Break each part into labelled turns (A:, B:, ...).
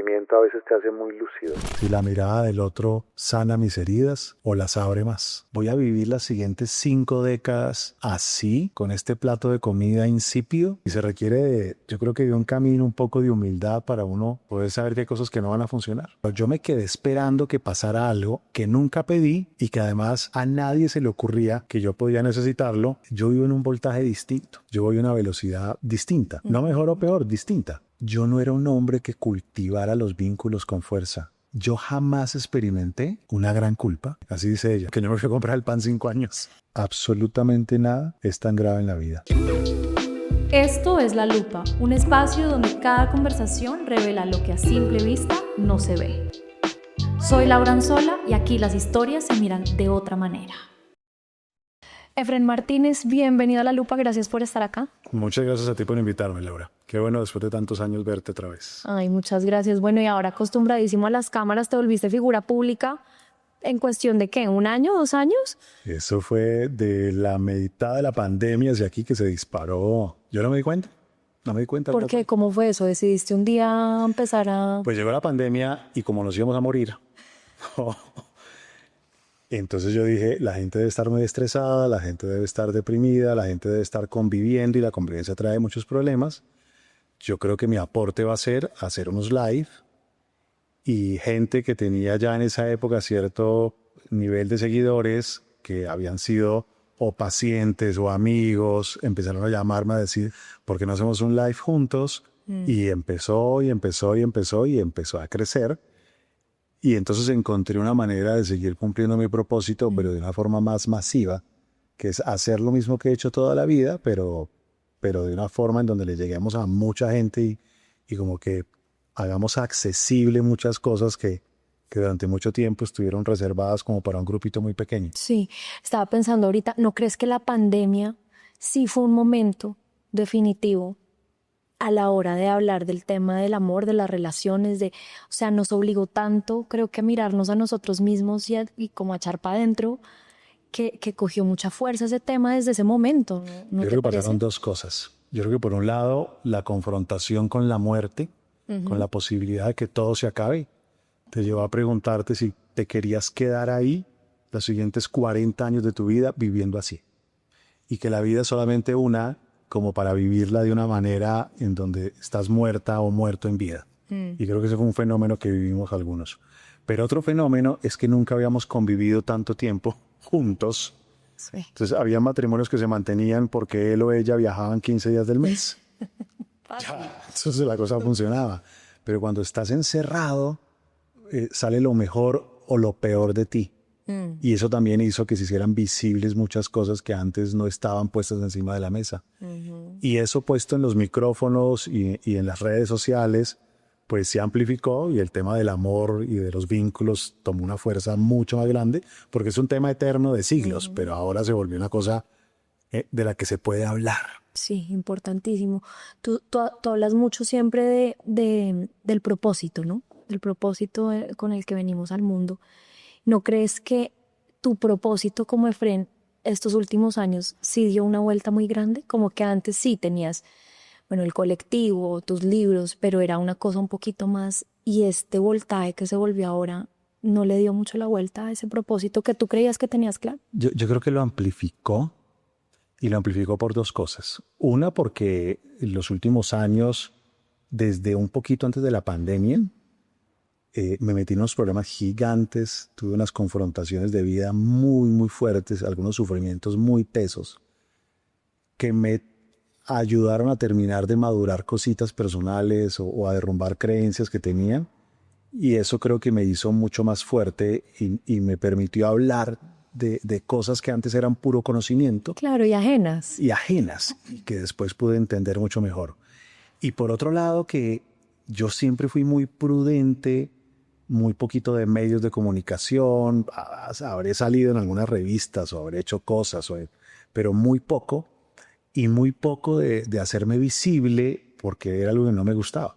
A: sufrimiento a veces te hace muy lúcido.
B: Si la mirada del otro sana mis heridas o las abre más. Voy a vivir las siguientes 5 décadas así, con este plato de comida insípido, y se requiere, yo creo que de un camino un poco de humildad para uno poder saber que hay cosas que no van a funcionar. Pero yo me quedé esperando que pasara algo que nunca pedí y que además a nadie se le ocurría que yo podía necesitarlo. Yo vivo en un voltaje distinto, yo voy a una velocidad distinta, no mejor o peor, distinta. Yo no era un hombre que cultivara los vínculos con fuerza. Yo jamás experimenté una gran culpa, así dice ella, que yo me fui a comprar el pan 5 años. Absolutamente nada es tan grave en la vida.
C: Esto es La Lupa, un espacio donde cada conversación revela lo que a simple vista no se ve. Soy Laura Anzola y aquí las historias se miran de otra manera. Efren Martínez, bienvenido a La Lupa, gracias por estar acá.
B: Muchas gracias a ti por invitarme, Laura. Qué bueno después de tantos años verte otra vez.
C: Ay, muchas gracias. Bueno, y ahora acostumbradísimo a las cámaras, te volviste figura pública en cuestión de ¿qué? ¿1 año, 2 años?
B: Eso fue de la mitad de la pandemia hacia aquí que se disparó. Yo no me di cuenta. No me di cuenta.
C: ¿Por qué? ¿Cómo fue eso? ¿Decidiste un día empezar a...?
B: Pues llegó la pandemia y como nos íbamos a morir, entonces yo dije, la gente debe estar muy estresada, la gente debe estar deprimida, la gente debe estar conviviendo y la convivencia trae muchos problemas. Yo creo que mi aporte va a ser hacer unos live y gente que tenía ya en esa época cierto nivel de seguidores que habían sido o pacientes o amigos, empezaron a llamarme a decir, ¿por qué no hacemos un live juntos? Y empezó a crecer. Y entonces encontré una manera de seguir cumpliendo mi propósito, pero de una forma más masiva, que es hacer lo mismo que he hecho toda la vida, pero de una forma en donde le lleguemos a mucha gente y como que hagamos accesible muchas cosas que durante mucho tiempo estuvieron reservadas como para un grupito muy pequeño.
C: Sí, estaba pensando ahorita, ¿no crees que la pandemia sí fue un momento definitivo a la hora de hablar del tema del amor, de las relaciones, o sea, nos obligó tanto, creo que a mirarnos a nosotros mismos y como a echar para adentro, que cogió mucha fuerza ese tema desde ese momento? ¿No
B: Yo creo que pasaron 2 cosas. Yo creo que por un lado, la confrontación con la muerte, con la posibilidad de que todo se acabe, te llevó a preguntarte si te querías quedar ahí los siguientes 40 años de tu vida viviendo así. Y que la vida es solamente una, como para vivirla de una manera en donde estás muerta o muerto en vida. Y creo que ese fue un fenómeno que vivimos algunos. Pero otro fenómeno es que nunca habíamos convivido tanto tiempo juntos. Sí. Entonces había matrimonios que se mantenían porque él o ella viajaban 15 días del mes. Ya, entonces la cosa funcionaba. Pero cuando estás encerrado, sale lo mejor o lo peor de ti. Y eso también hizo que se hicieran visibles muchas cosas que antes no estaban puestas encima de la mesa. Y eso puesto en los micrófonos y en las redes sociales, pues se amplificó y el tema del amor y de los vínculos tomó una fuerza mucho más grande, porque es un tema eterno de siglos, pero ahora se volvió una cosa de la que se puede hablar.
C: Sí, importantísimo. Tú hablas mucho siempre del propósito, ¿no? Del propósito con el que venimos al mundo. ¿No crees que tu propósito como Efren estos últimos años sí dio una vuelta muy grande? Como que antes sí tenías, bueno, el colectivo, tus libros, pero era una cosa un poquito más, y este voltaje que se volvió ahora no le dio mucho la vuelta a ese propósito que tú creías que tenías claro.
B: Yo creo que lo amplificó, y lo amplificó por 2 cosas. Una, porque en los últimos años, desde un poquito antes de la pandemia, me metí en unos problemas gigantes, tuve unas confrontaciones de vida muy, muy fuertes, algunos sufrimientos muy tesos, que me ayudaron a terminar de madurar cositas personales o a derrumbar creencias que tenían. Y eso creo que me hizo mucho más fuerte y me permitió hablar de cosas que antes eran puro conocimiento.
C: Claro, y ajenas.
B: Y que después pude entender mucho mejor. Y por otro lado, que yo siempre fui muy prudente, muy poquito de medios de comunicación, habré salido en algunas revistas o habré hecho cosas, pero muy poco, y muy poco de hacerme visible porque era algo que no me gustaba.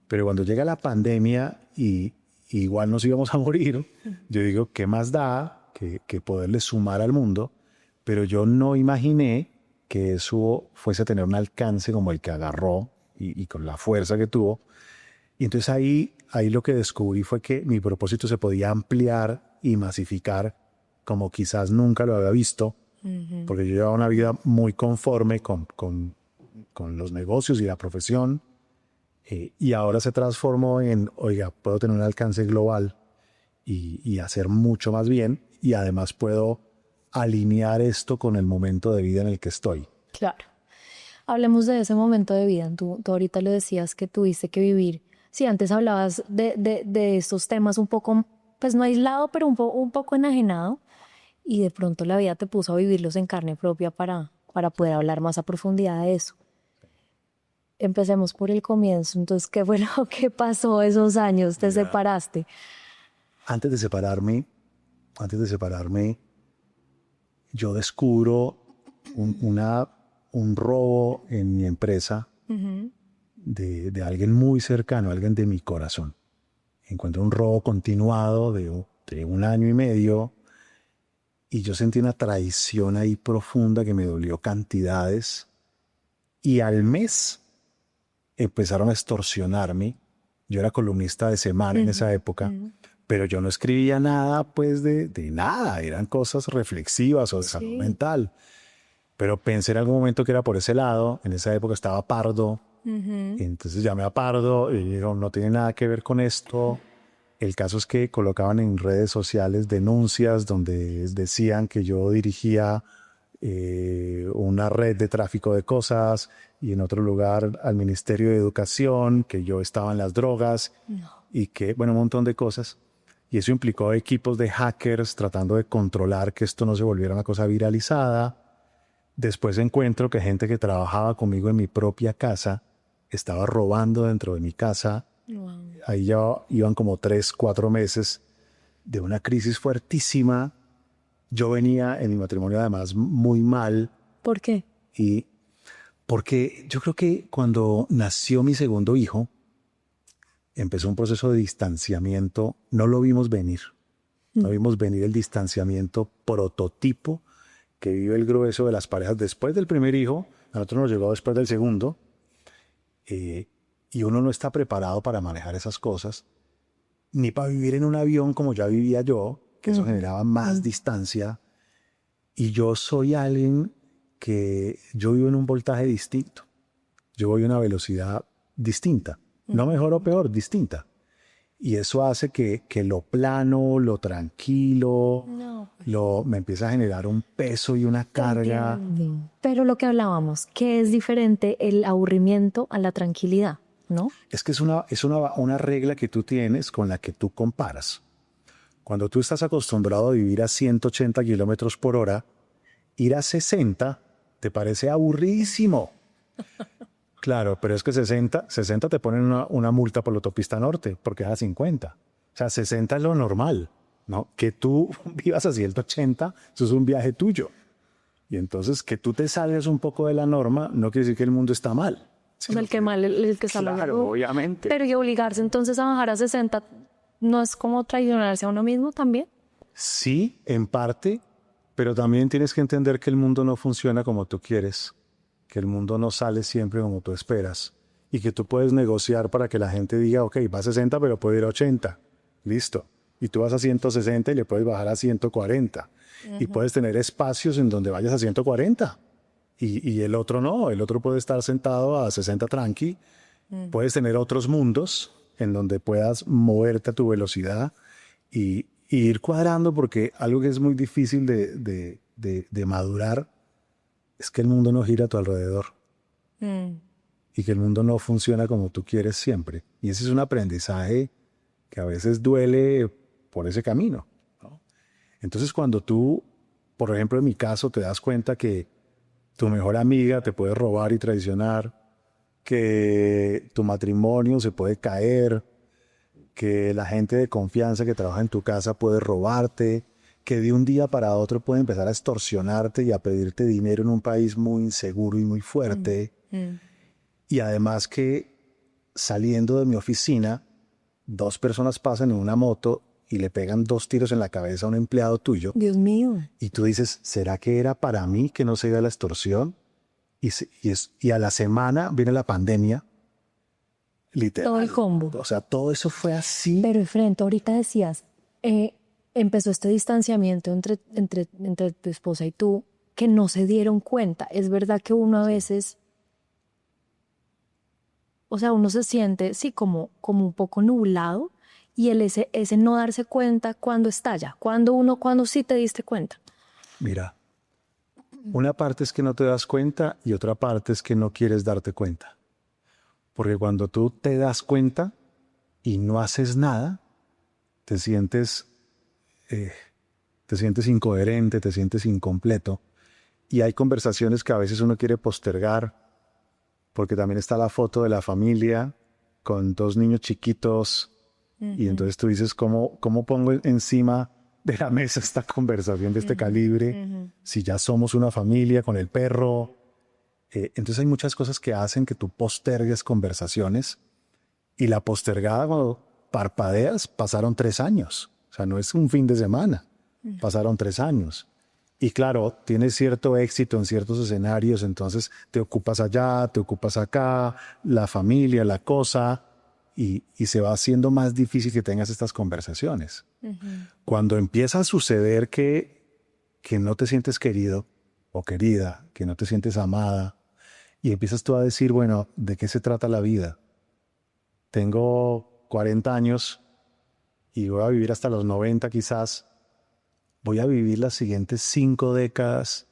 B: Pero cuando llega la pandemia y igual nos íbamos a morir, yo digo, ¿qué más da que poderle sumar al mundo? Pero yo no imaginé que eso fuese a tener un alcance como el que agarró y con la fuerza que tuvo. Y entonces ahí ahí lo que descubrí fue que mi propósito se podía ampliar y masificar como quizás nunca lo había visto, porque yo llevaba una vida muy conforme con los negocios y la profesión, y ahora se transformó en, oiga, puedo tener un alcance global y hacer mucho más bien, y además puedo alinear esto con el momento de vida en el que estoy.
C: Claro. Hablemos de ese momento de vida. Tú ahorita lo decías que tuviste que vivir. Sí, antes hablabas de estos temas un poco, pues no aislado, pero un poco enajenado. Y de pronto la vida te puso a vivirlos en carne propia para poder hablar más a profundidad de eso. Empecemos por el comienzo. Entonces, ¿qué fue lo que pasó esos años? ¿Te separaste?
B: Antes de separarme, yo descubro un robo en mi empresa de alguien muy cercano, alguien de mi corazón. Encuentro un robo continuado de 1 año y medio, y yo sentí una traición ahí profunda que me dolió cantidades, y al mes empezaron a extorsionarme. Yo era columnista de Semana en esa época, pero yo no escribía nada, pues, de nada. Eran cosas reflexivas o de salud mental. Pero pensé en algún momento que era por ese lado. En esa época estaba Pardo. Y entonces llamé a Pardo y dijeron, no tiene nada que ver con esto. El caso es que colocaban en redes sociales denuncias donde decían que yo dirigía una red de tráfico de cosas, y en otro lugar al Ministerio de Educación, que yo estaba en las drogas, y que, bueno, un montón de cosas. Y eso implicó equipos de hackers tratando de controlar que esto no se volviera una cosa viralizada. Después encuentro que gente que trabajaba conmigo en mi propia casa estaba robando dentro de mi casa. Wow. Ahí ya iban como 3, 4 meses de una crisis fuertísima. Yo venía en mi matrimonio además muy mal.
C: ¿Por qué?
B: Y porque yo creo que cuando nació mi segundo hijo, empezó un proceso de distanciamiento. No lo vimos venir. No vimos venir el distanciamiento prototipo que vive el grueso de las parejas después del primer hijo. A nosotros nos llegó después del segundo. Y uno no está preparado para manejar esas cosas, ni para vivir en un avión como ya vivía yo, que eso generaba más distancia. Y yo soy alguien que yo vivo en un voltaje distinto. Yo voy a una velocidad distinta. No mejor o peor, distinta. Y eso hace que lo plano, lo tranquilo, me empieza a generar un peso y una carga.
C: Pero lo que hablábamos, que es diferente el aburrimiento a la tranquilidad, ¿no?
B: Es que es una regla que tú tienes con la que tú comparas. Cuando tú estás acostumbrado a vivir a 180 kilómetros por hora, ir a 60 te parece aburridísimo. Claro, pero es que 60 te ponen una multa por la autopista norte porque es a 50. O sea, 60 es lo normal, ¿no? Que tú vivas a 180, eso es un viaje tuyo. Y entonces que tú te salgas un poco de la norma no quiere decir que el mundo está mal.
C: O sea, el que está mal.
B: Claro, obviamente.
C: Pero y obligarse entonces a bajar a 60, ¿no es como traicionarse a uno mismo también?
B: Sí, en parte, pero también tienes que entender que el mundo no funciona como tú quieres, que el mundo no sale siempre como tú esperas, y que tú puedes negociar para que la gente diga, ok, va a 60 pero puede ir a 80, listo. Y tú vas a 160 y le puedes bajar a 140. Y puedes tener espacios en donde vayas a 140. Y el otro no, el otro puede estar sentado a 60 tranqui. Puedes tener otros mundos en donde puedas moverte a tu velocidad y ir cuadrando, porque algo que es muy difícil de madurar es que el mundo no gira a tu alrededor. Y que el mundo no funciona como tú quieres siempre. Y ese es un aprendizaje que a veces duele por ese camino, ¿no? Entonces cuando tú, por ejemplo en mi caso, te das cuenta que tu mejor amiga te puede robar y traicionar, que tu matrimonio se puede caer, que la gente de confianza que trabaja en tu casa puede robarte, que de un día para otro puede empezar a extorsionarte y a pedirte dinero en un país muy inseguro y muy fuerte. Y además que saliendo de mi oficina, 2 personas pasan en una moto y le pegan 2 tiros en la cabeza a un empleado tuyo.
C: Dios mío.
B: Y tú dices, ¿será que era para mí que no se iba la extorsión? Y a la semana viene la pandemia. literal.
C: Todo el combo.
B: O sea, todo eso fue así.
C: Pero Efren, tú ahorita decías, empezó este distanciamiento entre tu esposa y tú, que no se dieron cuenta. Es verdad que uno a veces, o sea, uno se siente, sí, como un poco nublado, y ese no darse cuenta cuando estalla, cuando sí te diste cuenta.
B: Mira, una parte es que no te das cuenta y otra parte es que no quieres darte cuenta. Porque cuando tú te das cuenta y no haces nada, te sientes incoherente, te sientes incompleto. Y hay conversaciones que a veces uno quiere postergar, porque también está la foto de la familia con 2 niños chiquitos. Y entonces tú dices, ¿cómo pongo encima de la mesa esta conversación de este calibre? Si ya somos una familia con el perro. Entonces hay muchas cosas que hacen que tú postergues conversaciones. Y la postergada, cuando parpadeas, pasaron 3 años. O sea, no es un fin de semana. Pasaron 3 años. Y claro, tienes cierto éxito en ciertos escenarios, entonces te ocupas allá, te ocupas acá, la familia, la cosa, y se va haciendo más difícil que tengas estas conversaciones. Cuando empieza a suceder que no te sientes querido o querida, que no te sientes amada, y empiezas tú a decir, bueno, ¿de qué se trata la vida? Tengo 40 años y voy a vivir hasta los 90 quizás. Voy a vivir las siguientes 5 décadas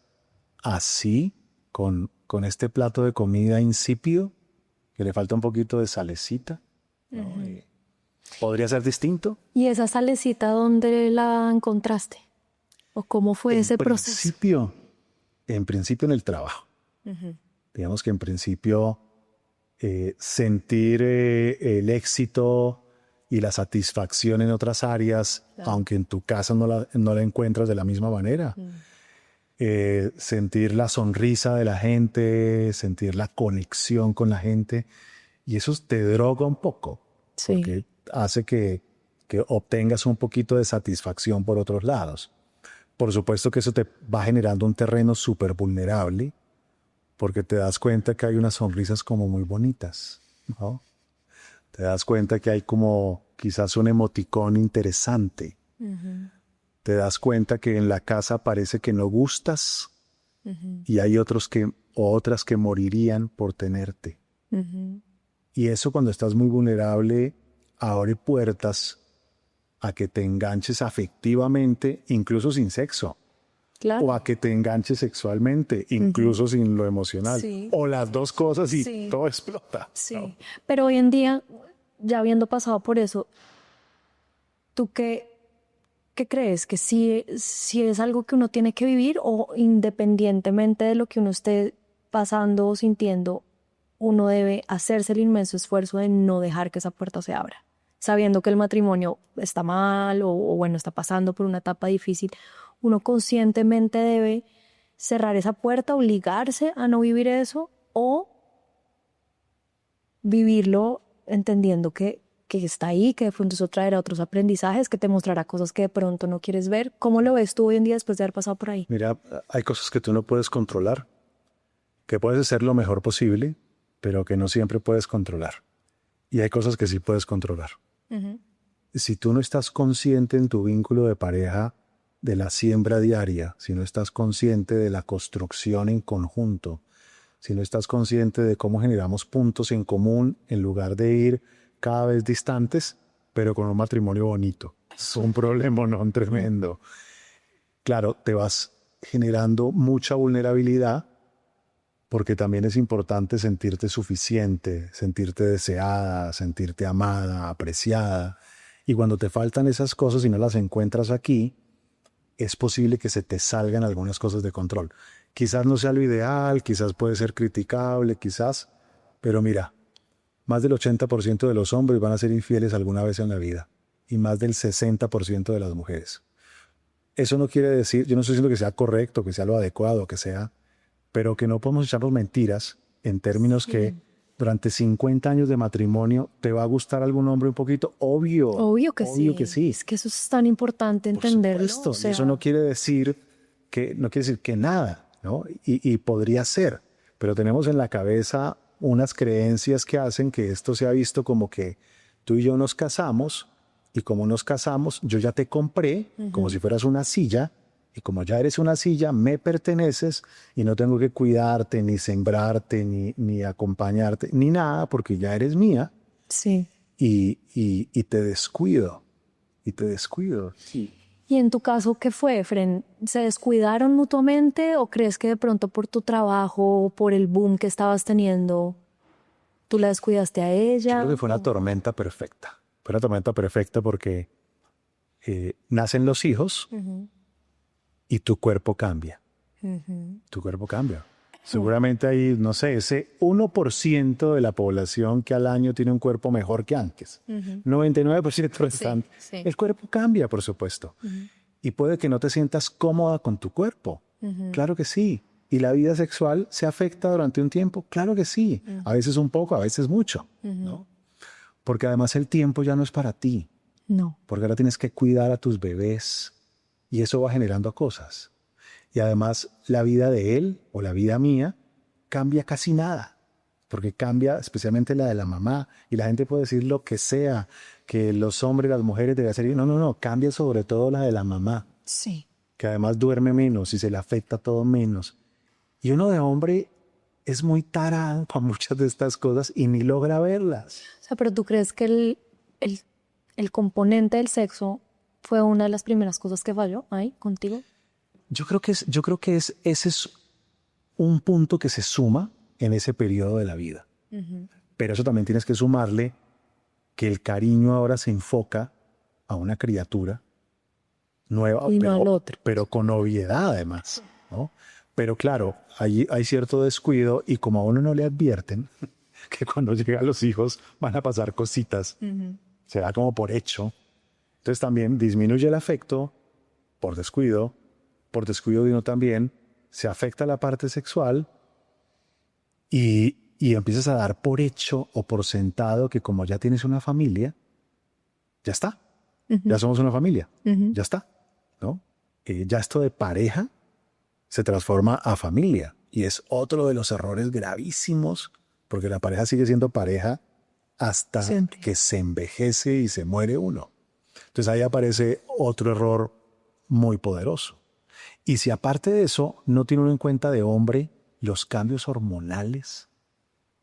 B: así, con este plato de comida insípido, que le falta un poquito de salecita, ¿no? ¿Podría ser distinto?
C: ¿Y esa salecita dónde la encontraste? ¿O cómo fue ese proceso?
B: En principio en el trabajo. Digamos que en principio sentir el éxito y la satisfacción en otras áreas, claro, aunque en tu casa no la encuentras de la misma manera. Sentir la sonrisa de la gente, sentir la conexión con la gente, y eso te droga un poco, sí, porque hace que obtengas un poquito de satisfacción por otros lados. Por supuesto que eso te va generando un terreno súper vulnerable, porque te das cuenta que hay unas sonrisas como muy bonitas, ¿no? Te das cuenta que hay como quizás un emoticón interesante. Te das cuenta que en la casa parece que no gustas y hay otras que morirían por tenerte. Y eso, cuando estás muy vulnerable, abre puertas a que te enganches afectivamente, incluso sin sexo. Claro. O a que te enganches sexualmente, incluso sin lo emocional. Sí. O las dos cosas y sí, todo explota.
C: Sí.
B: ¿No?
C: Pero hoy en día, ya habiendo pasado por eso, ¿tú qué crees? ¿Que sí es algo que uno tiene que vivir, o independientemente de lo que uno esté pasando o sintiendo, uno debe hacerse el inmenso esfuerzo de no dejar que esa puerta se abra? Sabiendo que el matrimonio está mal o bueno, está pasando por una etapa difícil, uno conscientemente debe cerrar esa puerta, obligarse a no vivir eso, o vivirlo entendiendo que está ahí, que de pronto eso traerá otros aprendizajes, que te mostrará cosas que de pronto no quieres ver. ¿Cómo lo ves tú hoy en día después de haber pasado por ahí?
B: Mira, hay cosas que tú no puedes controlar, que puedes hacer lo mejor posible, pero que no siempre puedes controlar. Y hay cosas que sí puedes controlar. Si tú no estás consciente en tu vínculo de pareja de la siembra diaria, si no estás consciente de la construcción en conjunto, si no estás consciente de cómo generamos puntos en común en lugar de ir cada vez distantes, pero con un matrimonio bonito, es un problemón tremendo. Claro, te vas generando mucha vulnerabilidad, porque también es importante sentirte suficiente, sentirte deseada, sentirte amada, apreciada. Y cuando te faltan esas cosas y no las encuentras aquí, es posible que se te salgan algunas cosas de control. Quizás no sea lo ideal, quizás puede ser criticable, quizás, pero mira, más del 80% de los hombres van a ser infieles alguna vez en la vida, y más del 60% de las mujeres. Eso no quiere decir, yo no estoy diciendo que sea correcto, que sea lo adecuado, que sea, pero que no podemos echarnos mentiras en términos que durante 50 años de matrimonio te va a gustar algún hombre un poquito. Obvio que sí.
C: Es que eso es tan importante entenderlo.
B: Por supuesto, o sea, eso no quiere decir que nada, ¿no? Y podría ser, pero tenemos en la cabeza unas creencias que hacen que esto sea visto como que tú y yo nos casamos, y como nos casamos, yo ya te compré como si fueras una silla, y como ya eres una silla, me perteneces y no tengo que cuidarte, ni sembrarte, ni acompañarte, ni nada, porque ya eres mía.
C: Sí.
B: Y te descuido, Sí.
C: ¿Y en tu caso qué fue, Fren? ¿Se descuidaron mutuamente o crees que de pronto por tu trabajo o por el boom que estabas teniendo, tú la descuidaste a ella?
B: Yo creo que fue una tormenta perfecta. Fue una tormenta perfecta porque nacen los hijos y tu cuerpo cambia. Tu cuerpo cambia. Seguramente hay, no sé, ese 1% de la población que al año tiene un cuerpo mejor que antes. 99% restante.
C: Sí.
B: El cuerpo cambia, por supuesto. Y puede que no te sientas cómoda con tu cuerpo. Claro que sí. ¿Y la vida sexual se afecta durante un tiempo? Claro que sí. A veces un poco, a veces mucho. ¿No? Porque además el tiempo ya no es para ti.
C: No.
B: Porque ahora tienes que cuidar a tus bebés. Y eso va generando cosas. Y además la vida de él o la vida mía cambia casi nada. Porque cambia especialmente la de la mamá. Y la gente puede decir lo que sea, que los hombres, las mujeres deben hacer. No. Cambia sobre todo la de la mamá.
C: Sí.
B: Que además duerme menos y se le afecta todo menos. Y uno de hombre es muy tarado para muchas de estas cosas y ni logra verlas.
C: O sea, pero ¿tú crees que el componente del sexo fue una de las primeras cosas que falló ahí contigo?
B: Yo creo que ese es un punto que se suma en ese periodo de la vida. Pero eso también tienes que sumarle que el cariño ahora se enfoca a una criatura nueva,
C: y no al otro.
B: pero con obviedad además, ¿no? Pero claro, hay cierto descuido y como a uno no le advierten que cuando llegan los hijos van a pasar cositas, se da como por hecho. Entonces también disminuye el afecto por descuido de uno también, se afecta la parte sexual y empiezas a dar por hecho o por sentado que como ya tienes una familia, ya está, ya somos una familia, ya está, ¿no? Ya esto de pareja se transforma a familia y es otro de los errores gravísimos porque la pareja sigue siendo pareja hasta
C: Siempre.
B: que se envejece y se muere uno. Entonces ahí aparece otro error muy poderoso. Y si aparte de eso no tiene uno en cuenta de hombre los cambios hormonales,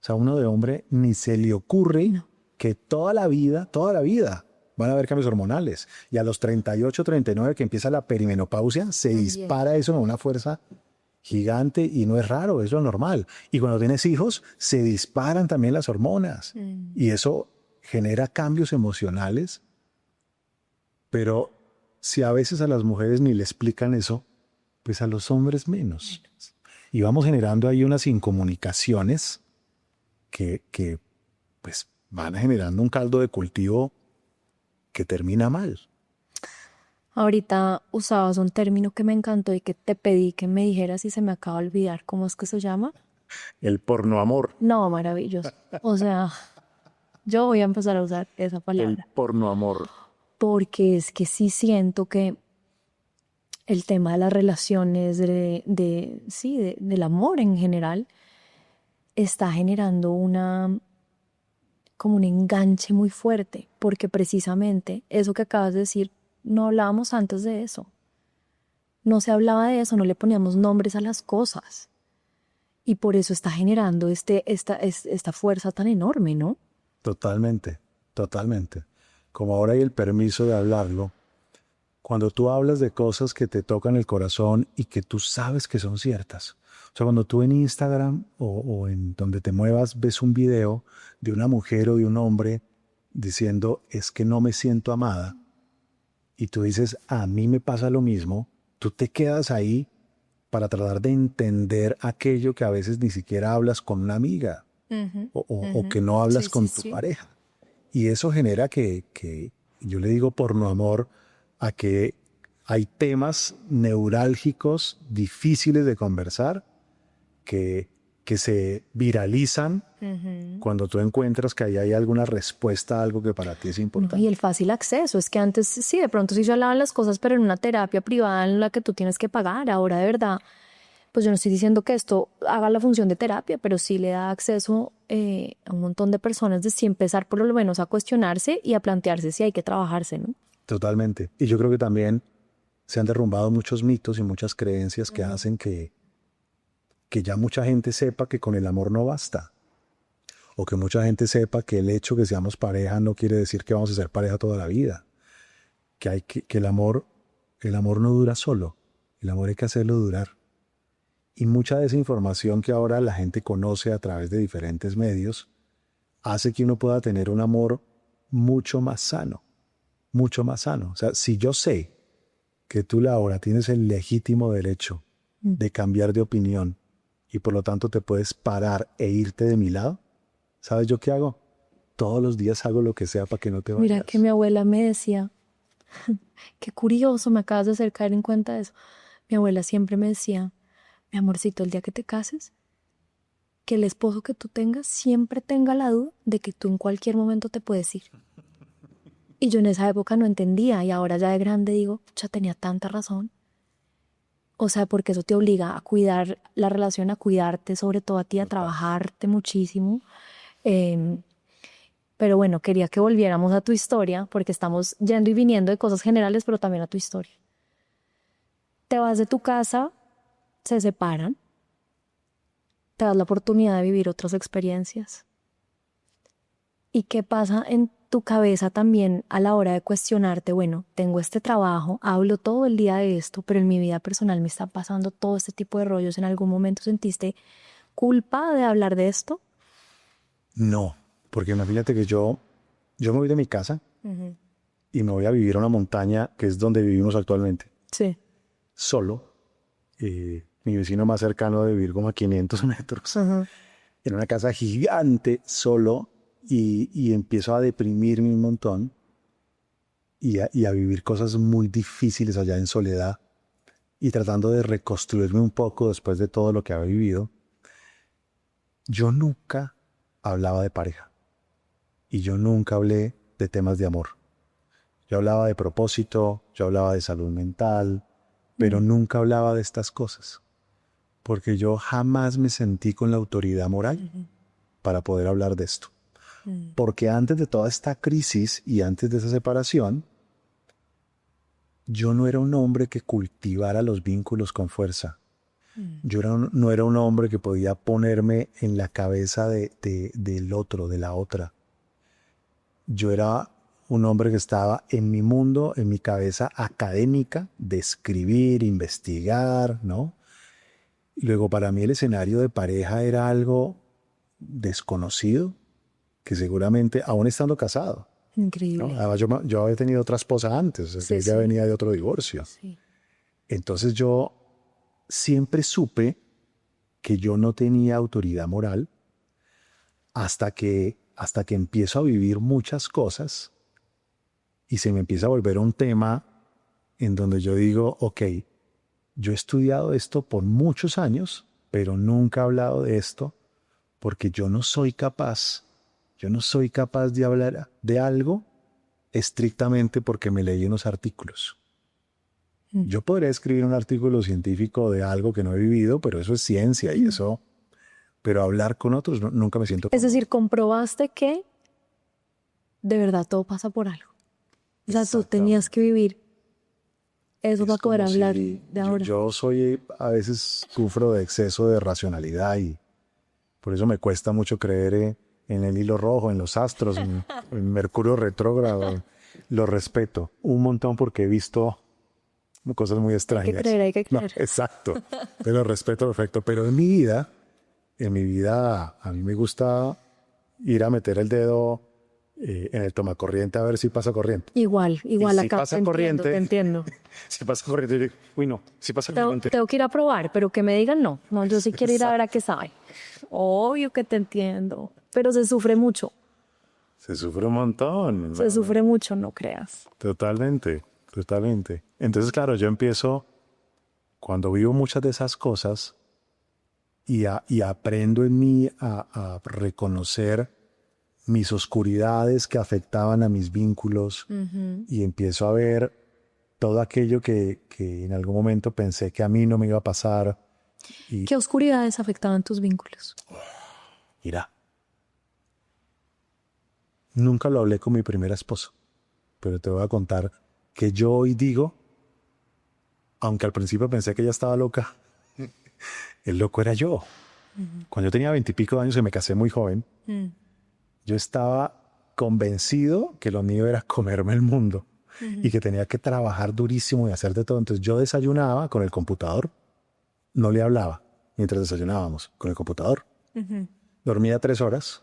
B: o sea, uno de hombre ni se le ocurre que toda la vida van a haber cambios hormonales. Y a los 38, 39 que empieza la perimenopausia, se dispara eso con una fuerza gigante y no es raro, es lo normal. Y cuando tienes hijos, se disparan también las hormonas. Y eso genera cambios emocionales. Pero si a veces a las mujeres ni le explican eso, pues a los hombres menos. Y vamos generando ahí unas incomunicaciones que pues van generando un caldo de cultivo que termina mal.
C: Ahorita usabas un término que me encantó y que te pedí que me dijeras y se me acaba de olvidar. ¿Cómo es que se llama?
B: El pornoamor.
C: No, maravilloso. O sea, yo voy a empezar a usar esa palabra.
B: El pornoamor.
C: Porque es que sí siento que el tema de las relaciones, del amor en general, está generando como un enganche muy fuerte, porque precisamente eso que acabas de decir, no hablábamos antes de eso. No se hablaba de eso, no le poníamos nombres a las cosas. Y por eso está generando esta fuerza tan enorme, ¿no?
B: Totalmente. Como ahora hay el permiso de hablarlo, cuando tú hablas de cosas que te tocan el corazón y que tú sabes que son ciertas. O sea, cuando tú en Instagram o en donde te muevas ves un video de una mujer o de un hombre diciendo es que no me siento amada y tú dices a mí me pasa lo mismo, tú te quedas ahí para tratar de entender aquello que a veces ni siquiera hablas con una amiga o que no hablas con tu pareja. Y eso genera que yo le digo pornoamor a que hay temas neurálgicos difíciles de conversar que se viralizan cuando tú encuentras que ahí hay alguna respuesta a algo que para ti es importante.
C: No, y el fácil acceso, es que antes sí, de pronto sí se hablaban las cosas, pero en una terapia privada en la que tú tienes que pagar. Ahora de verdad, pues yo no estoy diciendo que esto haga la función de terapia, pero sí le da acceso a un montón de personas de sí empezar por lo menos a cuestionarse y a plantearse si hay que trabajarse, ¿no?
B: Totalmente. Y yo creo que también se han derrumbado muchos mitos y muchas creencias que hacen que ya mucha gente sepa que con el amor no basta. O que mucha gente sepa que el hecho que seamos pareja no quiere decir que vamos a ser pareja toda la vida. Que el amor no dura solo. El amor hay que hacerlo durar. Y mucha de esa información que ahora la gente conoce a través de diferentes medios hace que uno pueda tener un amor mucho más sano. Mucho más sano. O sea, si yo sé que tú, Laura, tienes el legítimo derecho de cambiar de opinión y por lo tanto te puedes parar e irte de mi lado, ¿sabes yo qué hago? Todos los días hago lo que sea para que no te vayas.
C: Mira que mi abuela me decía, qué curioso, me acabas de hacer caer en cuenta de eso. Mi abuela siempre me decía, mi amorcito, el día que te cases, que el esposo que tú tengas siempre tenga la duda de que tú en cualquier momento te puedes ir. Y yo en esa época no entendía y ahora ya de grande digo, ya tenía tanta razón. O sea, porque eso te obliga a cuidar la relación, a cuidarte, sobre todo a ti, a trabajarte muchísimo. Pero bueno, quería que volviéramos a tu historia porque estamos yendo y viniendo de cosas generales, pero también a tu historia. Te vas de tu casa, se separan, te das la oportunidad de vivir otras experiencias. ¿Y qué pasa en tu cabeza también a la hora de cuestionarte? Bueno, tengo este trabajo, hablo todo el día de esto, pero en mi vida personal me está pasando todo este tipo de rollos. ¿En algún momento sentiste culpa de hablar de esto?
B: No, porque imagínate que yo me voy de mi casa y me voy a vivir a una montaña que es donde vivimos actualmente.
C: Sí.
B: Solo. Mi vecino más cercano debe vivir como a 500 metros. En una casa gigante, solo. Y empiezo a deprimirme un montón y a vivir cosas muy difíciles allá en soledad y tratando de reconstruirme un poco después de todo lo que había vivido. Yo nunca hablaba de pareja y yo nunca hablé de temas de amor. Yo hablaba de propósito, yo hablaba de salud mental, pero nunca hablaba de estas cosas porque yo jamás me sentí con la autoridad moral para poder hablar de esto. Porque antes de toda esta crisis y antes de esa separación, yo no era un hombre que cultivara los vínculos con fuerza. Yo no era un hombre que podía ponerme en la cabeza del otro, de la otra. Yo era un hombre que estaba en mi mundo, en mi cabeza académica, de escribir, investigar, ¿no? Y luego para mí el escenario de pareja era algo desconocido, que seguramente, aún estando casado.
C: Increíble.
B: ¿No? Además, yo había tenido otra esposa antes,
C: Sí,
B: ella
C: sí.
B: venía de otro divorcio.
C: Sí.
B: Entonces yo siempre supe que yo no tenía autoridad moral hasta que empiezo a vivir muchas cosas y se me empieza a volver un tema en donde yo digo, ok, yo he estudiado esto por muchos años, pero nunca he hablado de esto porque yo no soy capaz de hablar de algo estrictamente porque me leí unos artículos. Yo podría escribir un artículo científico de algo que no he vivido, pero eso es ciencia y eso... Pero hablar con otros nunca me siento...
C: Es decir, comprobaste que de verdad todo pasa por algo. O sea, tú tenías que vivir eso para poder hablar de ahora.
B: Yo soy, a veces sufro de exceso de racionalidad y por eso me cuesta mucho creer en el hilo rojo, en los astros, en Mercurio retrógrado. Lo respeto un montón porque he visto cosas muy extrañas.
C: Hay que creer.
B: No, exacto, te lo respeto perfecto. Pero en mi vida, a mí me gusta ir a meter el dedo en el tomacorriente a ver si pasa corriente.
C: Igual
B: Y si
C: acá
B: pasa corriente,
C: te entiendo.
B: Si pasa corriente, yo digo, uy no, si pasa corriente.
C: Tengo que ir a probar, pero que me digan no, yo sí quiero ir a ver a qué sabe. Obvio que te entiendo, pero se sufre mucho.
B: Se sufre un montón.
C: Se sufre mucho, no creas.
B: Totalmente. Entonces, claro, yo empiezo, cuando vivo muchas de esas cosas y aprendo en mí a reconocer mis oscuridades que afectaban a mis vínculos y empiezo a ver todo aquello que en algún momento pensé que a mí no me iba a pasar.
C: ¿Qué oscuridades afectaban tus vínculos?
B: Mira, Nunca lo hablé con mi primera esposa, pero te voy a contar que yo hoy digo, aunque al principio pensé que ella estaba loca, el loco era yo. Cuando yo tenía 20 y pico de años y me casé muy joven, yo estaba convencido que lo mío era comerme el mundo y que tenía que trabajar durísimo y hacer de todo. Entonces yo desayunaba con el computador, no le hablaba mientras desayunábamos con el computador. Dormía 3 horas,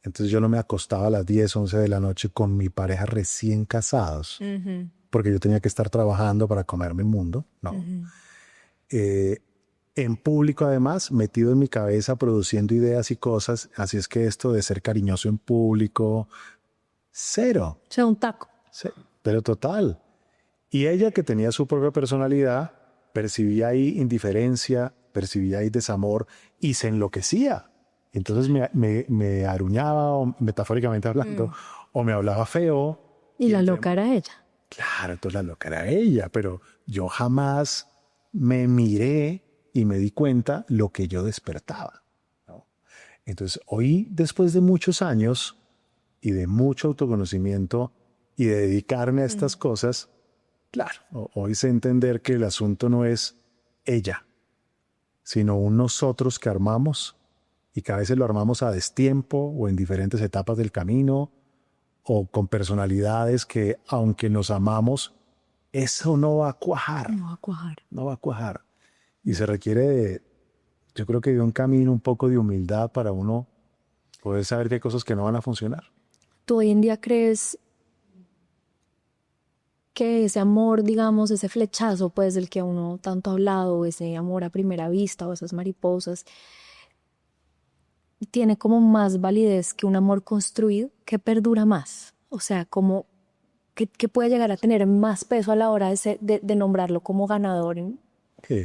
B: entonces yo no me acostaba a las 10, 11 de la noche con mi pareja recién casados, porque yo tenía que estar trabajando para comerme el mundo. No. En público, además, metido en mi cabeza, produciendo ideas y cosas. Así es que esto de ser cariñoso en público, cero.
C: O sea, un taco.
B: Sí, pero total. Y ella, que tenía su propia personalidad, percibía ahí indiferencia, percibía ahí desamor y se enloquecía. Entonces me aruñaba, o, metafóricamente hablando, o me hablaba feo.
C: Y la loca era ella.
B: Claro, entonces la loca era ella, pero yo jamás me miré y me di cuenta lo que yo despertaba, ¿no? Entonces, hoy, después de muchos años y de mucho autoconocimiento y de dedicarme a estas cosas, claro, hoy sé entender que el asunto no es ella, sino un nosotros que armamos y que a veces lo armamos a destiempo o en diferentes etapas del camino o con personalidades que, aunque nos amamos, eso no va a cuajar.
C: No va a cuajar.
B: No va a cuajar. Y se requiere yo creo que de un camino, un poco de humildad para uno poder saber que hay cosas que no van a funcionar.
C: ¿Tú hoy en día crees que ese amor, digamos, ese flechazo, pues, del que uno tanto ha hablado, ese amor a primera vista o esas mariposas, tiene como más validez que un amor construido, que perdura más? O sea, como que puede llegar a tener más peso a la hora de nombrarlo como ganador.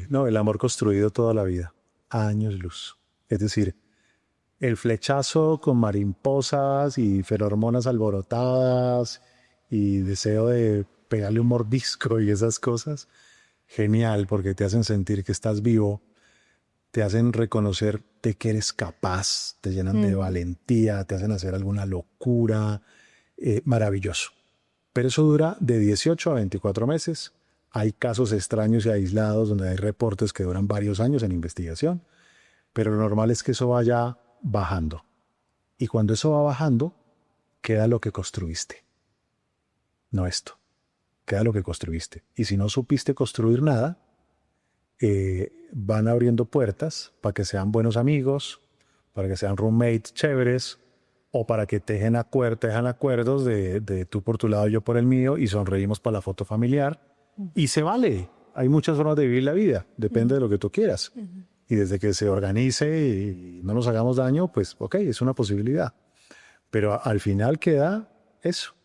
B: No, el amor construido toda la vida, años luz. Es decir, el flechazo con mariposas y ferormonas alborotadas y deseo de pegarle un mordisco y esas cosas, genial, porque te hacen sentir que estás vivo, te hacen reconocer de que eres capaz, te llenan de valentía, te hacen hacer alguna locura, maravilloso. Pero eso dura de 18 a 24 meses. Hay casos extraños y aislados donde hay reportes que duran varios años en investigación, pero lo normal es que eso vaya bajando. Y cuando eso va bajando, queda lo que construiste. No esto. Queda lo que construiste. Y si no supiste construir nada, van abriendo puertas para que sean buenos amigos, para que sean roommates chéveres, o para que tejan acuerdos de tú por tu lado, yo por el mío, y sonreímos para la foto familiar. Y se vale. Hay muchas formas de vivir la vida. Depende de lo que tú quieras. Y desde que se organice y no nos hagamos daño, pues ok, es una posibilidad. Pero al final queda eso.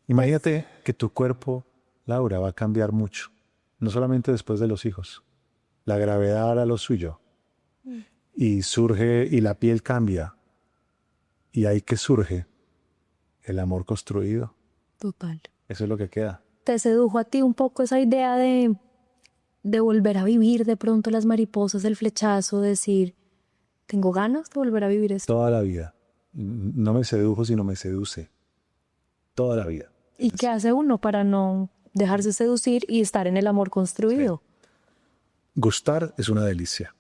B: Imagínate que tu cuerpo, Laura, va a cambiar mucho. No solamente después de los hijos. La gravedad hará lo suyo. Y surge, y la piel cambia. Y ahí que surge el amor construido.
C: Total.
B: Eso es lo que queda.
C: ¿Te sedujo a ti un poco esa idea de volver a vivir de pronto las mariposas, el flechazo, decir, tengo ganas de volver a vivir esto?
B: Toda la vida. No me sedujo, sino me seduce. Toda la vida.
C: ¿Y qué hace uno para no dejarse seducir y estar en el amor construido?
B: Sí. Gustar es una delicia.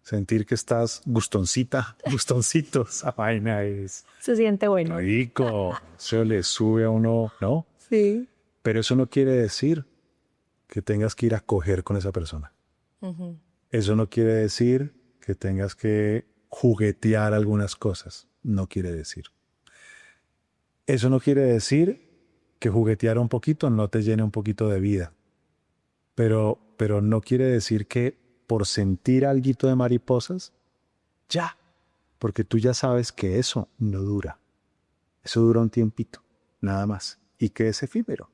B: Sentir que estás gustoncita, gustoncito, esa vaina es...
C: Se siente bueno.
B: Rico. Eso le sube a uno, ¿no?
C: Sí.
B: Pero eso no quiere decir que tengas que ir a coger con esa persona. Eso no quiere decir que tengas que juguetear algunas cosas. No quiere decir. Eso no quiere decir que juguetear un poquito no te llene un poquito de vida. Pero no quiere decir que por sentir alguito de mariposas, ya. Porque tú ya sabes que eso no dura. Eso dura un tiempito, nada más. Y que es efímero.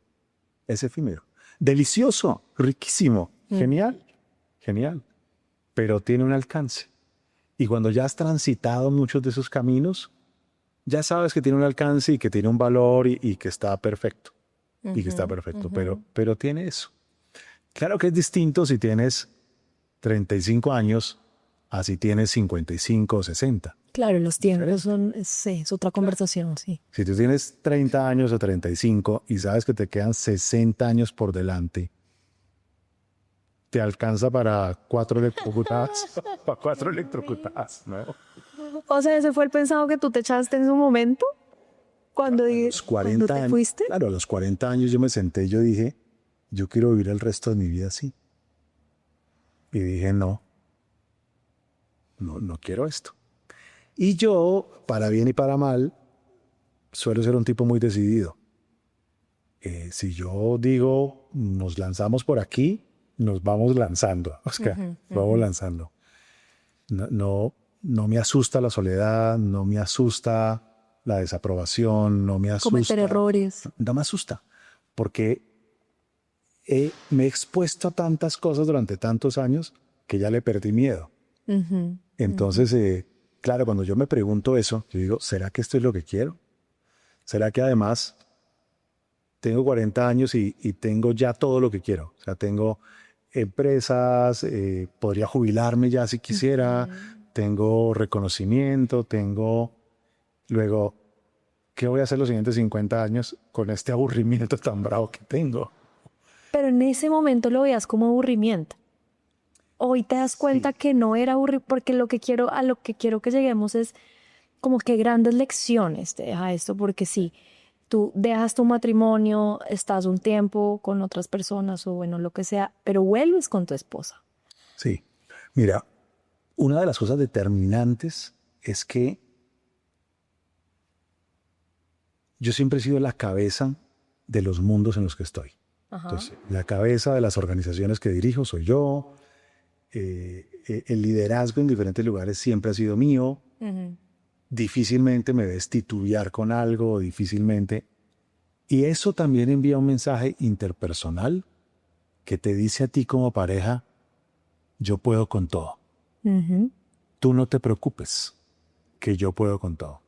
B: Es efímero. Delicioso, riquísimo, genial, genial. Pero tiene un alcance. Y cuando ya has transitado muchos de esos caminos, ya sabes que tiene un alcance y que tiene un valor y que está perfecto. Y que está perfecto, pero tiene eso. Claro que es distinto si tienes 35 años a si tienes 55 o 60.
C: Claro, los tiempos sí, es otra conversación, sí.
B: Si tú tienes 30 años o 35 y sabes que te quedan 60 años por delante, te alcanza para 4 electrocutadas, para 4 electrocutadas, ¿no?
C: O sea, ese fue el pensado que tú te echaste en su momento, cuando
B: Los 40
C: cuando te
B: años,
C: fuiste.
B: claro, a los 40 años yo me senté y yo dije, yo quiero vivir el resto de mi vida así. Y dije, no quiero esto. Y yo, para bien y para mal, suelo ser un tipo muy decidido. Si yo digo, nos lanzamos por aquí, nos vamos lanzando. O sea, nos vamos lanzando. No me asusta la soledad, no me asusta la desaprobación, no me asusta.
C: Cometer errores.
B: No me asusta, porque me he expuesto a tantas cosas durante tantos años que ya le perdí miedo. Entonces, claro, cuando yo me pregunto eso, yo digo, ¿será que esto es lo que quiero? ¿Será que además tengo 40 años y tengo ya todo lo que quiero? O sea, tengo empresas, podría jubilarme ya si quisiera, tengo reconocimiento, tengo... Luego, ¿qué voy a hacer los siguientes 50 años con este aburrimiento tan bravo que tengo?
C: Pero en ese momento lo veías como aburrimiento. Hoy te das cuenta que no era aburrimiento, porque a lo que quiero que lleguemos es como que grandes lecciones te deja esto, porque sí, tú dejas tu matrimonio, estás un tiempo con otras personas o bueno, lo que sea, pero vuelves con tu esposa.
B: Sí. Mira, una de las cosas determinantes es que yo siempre he sido la cabeza de los mundos en los que estoy.
C: Ajá.
B: Entonces, la cabeza de las organizaciones que dirijo soy yo. El liderazgo en diferentes lugares siempre ha sido mío. Difícilmente me ves titubear con algo, difícilmente. Y eso también envía un mensaje interpersonal que te dice a ti como pareja, yo puedo con todo. Tú no te preocupes, que yo puedo con todo.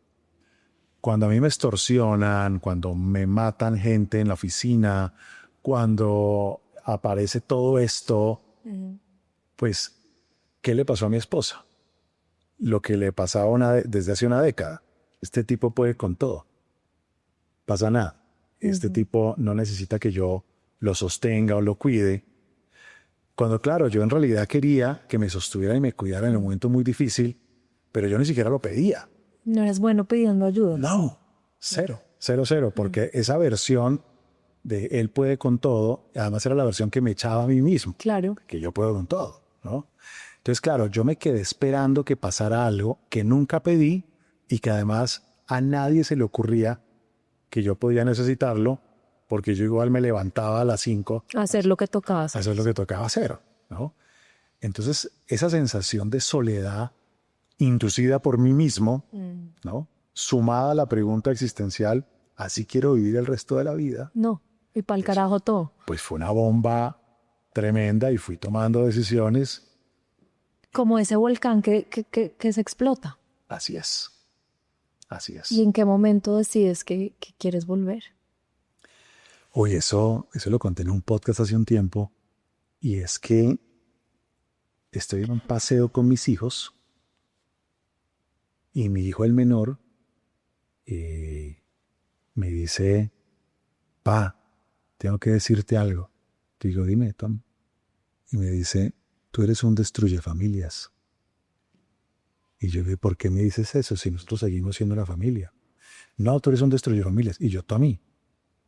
B: Cuando a mí me extorsionan, cuando me matan gente en la oficina, cuando aparece todo esto, pues, ¿qué le pasó a mi esposa? Lo que le pasaba desde hace una década. Este tipo puede con todo. Pasa nada. Este tipo no necesita que yo lo sostenga o lo cuide. Cuando, claro, yo en realidad quería que me sostuviera y me cuidara en un momento muy difícil, pero yo ni siquiera lo pedía.
C: No eres bueno pidiendo ayuda.
B: No, cero, porque esa versión de él puede con todo, además era la versión que me echaba a mí mismo.
C: Claro.
B: Que yo puedo con todo, ¿no? Entonces, claro, yo me quedé esperando que pasara algo que nunca pedí y que además a nadie se le ocurría que yo podía necesitarlo, porque yo igual me levantaba a las 5
C: a hacer lo que tocaba hacer.
B: A hacer lo que tocaba hacer, ¿no? Entonces, esa sensación de soledad inducida por mí mismo, ¿no? Sumada a la pregunta existencial, ¿así quiero vivir el resto de la vida?
C: No, y para el carajo todo.
B: Pues fue una bomba tremenda y fui tomando decisiones.
C: Como ese volcán que se explota.
B: Así es. Así es.
C: ¿Y en qué momento decides que quieres volver?
B: Oye, eso lo conté en un podcast hace un tiempo, y es que estoy en un paseo con mis hijos y mi hijo el menor me dice, pa, tengo que decirte algo. Digo, dime, Tom. Y me dice, tú eres un destruye familias. Y yo digo, ¿por qué me dices eso si nosotros seguimos siendo una familia? No, tú eres un destruye familias. Y yo, Tommy,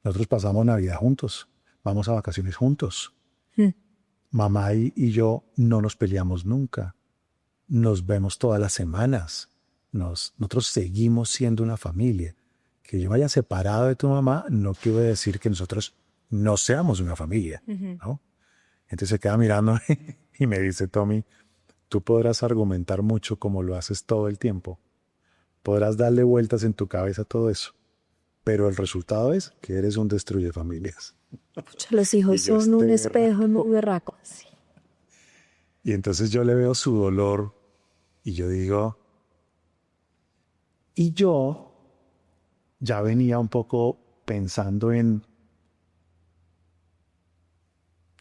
B: nosotros pasamos Navidad juntos, vamos a vacaciones juntos. Mamá y yo no nos peleamos nunca. Nos vemos todas las semanas. Nosotros seguimos siendo una familia. Que yo me haya separado de tu mamá no quiere decir que nosotros no seamos una familia, ¿no? Entonces se queda mirando y me dice, Tommy, tú podrás argumentar mucho como lo haces todo el tiempo. Podrás darle vueltas en tu cabeza a todo eso. Pero el resultado es que eres un destruye familias.
C: Pucha, los hijos son un espejo muy berraco. Sí.
B: Y entonces yo le veo su dolor y yo digo, y yo ya venía un poco pensando en,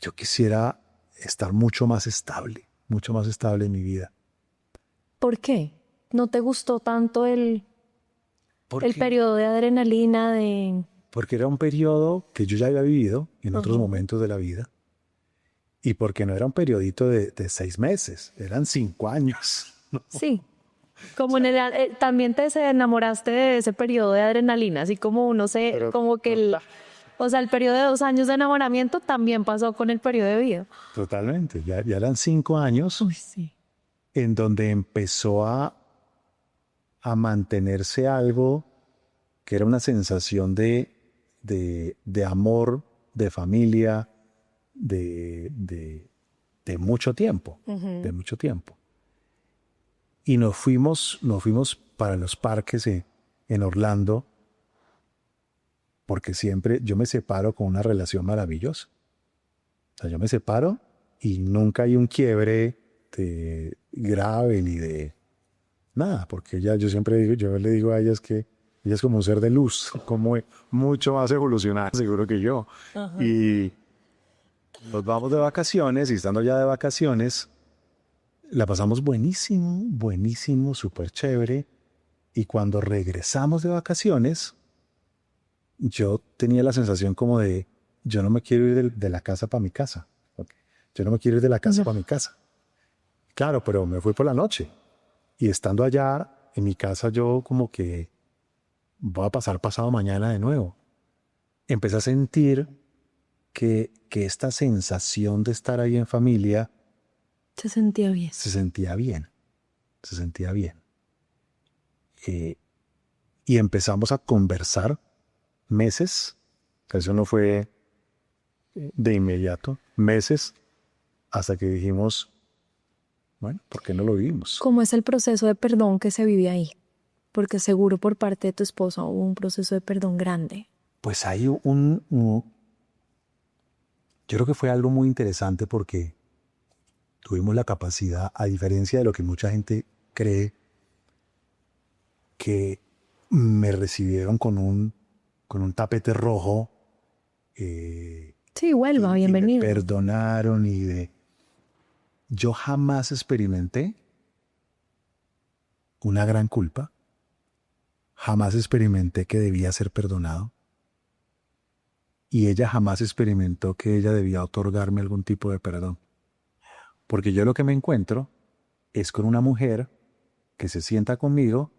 B: yo quisiera estar mucho más estable en mi vida.
C: ¿Por qué? no te gustó tanto el periodo de adrenalina,
B: porque era un periodo que yo ya había vivido en otros momentos de la vida y porque no era un periodito de 6 meses, eran 5 años. ¿No?
C: Sí, como también te enamoraste de ese periodo de adrenalina, así como uno o sea, el periodo de 2 años de enamoramiento también pasó con el periodo de vida.
B: Totalmente, ya eran 5 años.
C: Uy, sí.
B: En donde empezó a mantenerse algo que era una sensación de amor, de familia, de mucho tiempo, de mucho tiempo. Y nos fuimos para los parques en Orlando, porque siempre yo me separo con una relación maravillosa. O sea, yo me separo y nunca hay un quiebre grave ni de nada, porque yo le digo a ellas que ella es como un ser de luz, como mucho más evolucionada seguro que yo. Ajá. Y nos vamos de vacaciones y estando ya de vacaciones la pasamos buenísimo, buenísimo, súper chévere. Y cuando regresamos de vacaciones yo tenía la sensación como de yo no me quiero ir de la casa para mi casa. Yo no me quiero ir de la casa para mi casa. Claro, pero me fui por la noche. Y estando allá en mi casa, yo como que voy a pasar pasado mañana de nuevo. Empecé a sentir que esta sensación de estar ahí en familia
C: se sentía bien.
B: Se sentía bien. Se sentía bien. Y empezamos a conversar meses. Eso no fue de inmediato. Meses hasta que dijimos, bueno, ¿por qué no lo vivimos?
C: ¿Cómo es el proceso de perdón que se vive ahí? Porque seguro por parte de tu esposa hubo un proceso de perdón grande.
B: Pues hay yo creo que fue algo muy interesante porque tuvimos la capacidad, a diferencia de lo que mucha gente cree, que me recibieron con un tapete rojo.
C: Sí, vuelva, bienvenido.
B: Y me perdonaron Yo jamás experimenté una gran culpa. Jamás experimenté que debía ser perdonado. Y ella jamás experimentó que ella debía otorgarme algún tipo de perdón. Porque yo lo que me encuentro es con una mujer que se sienta conmigo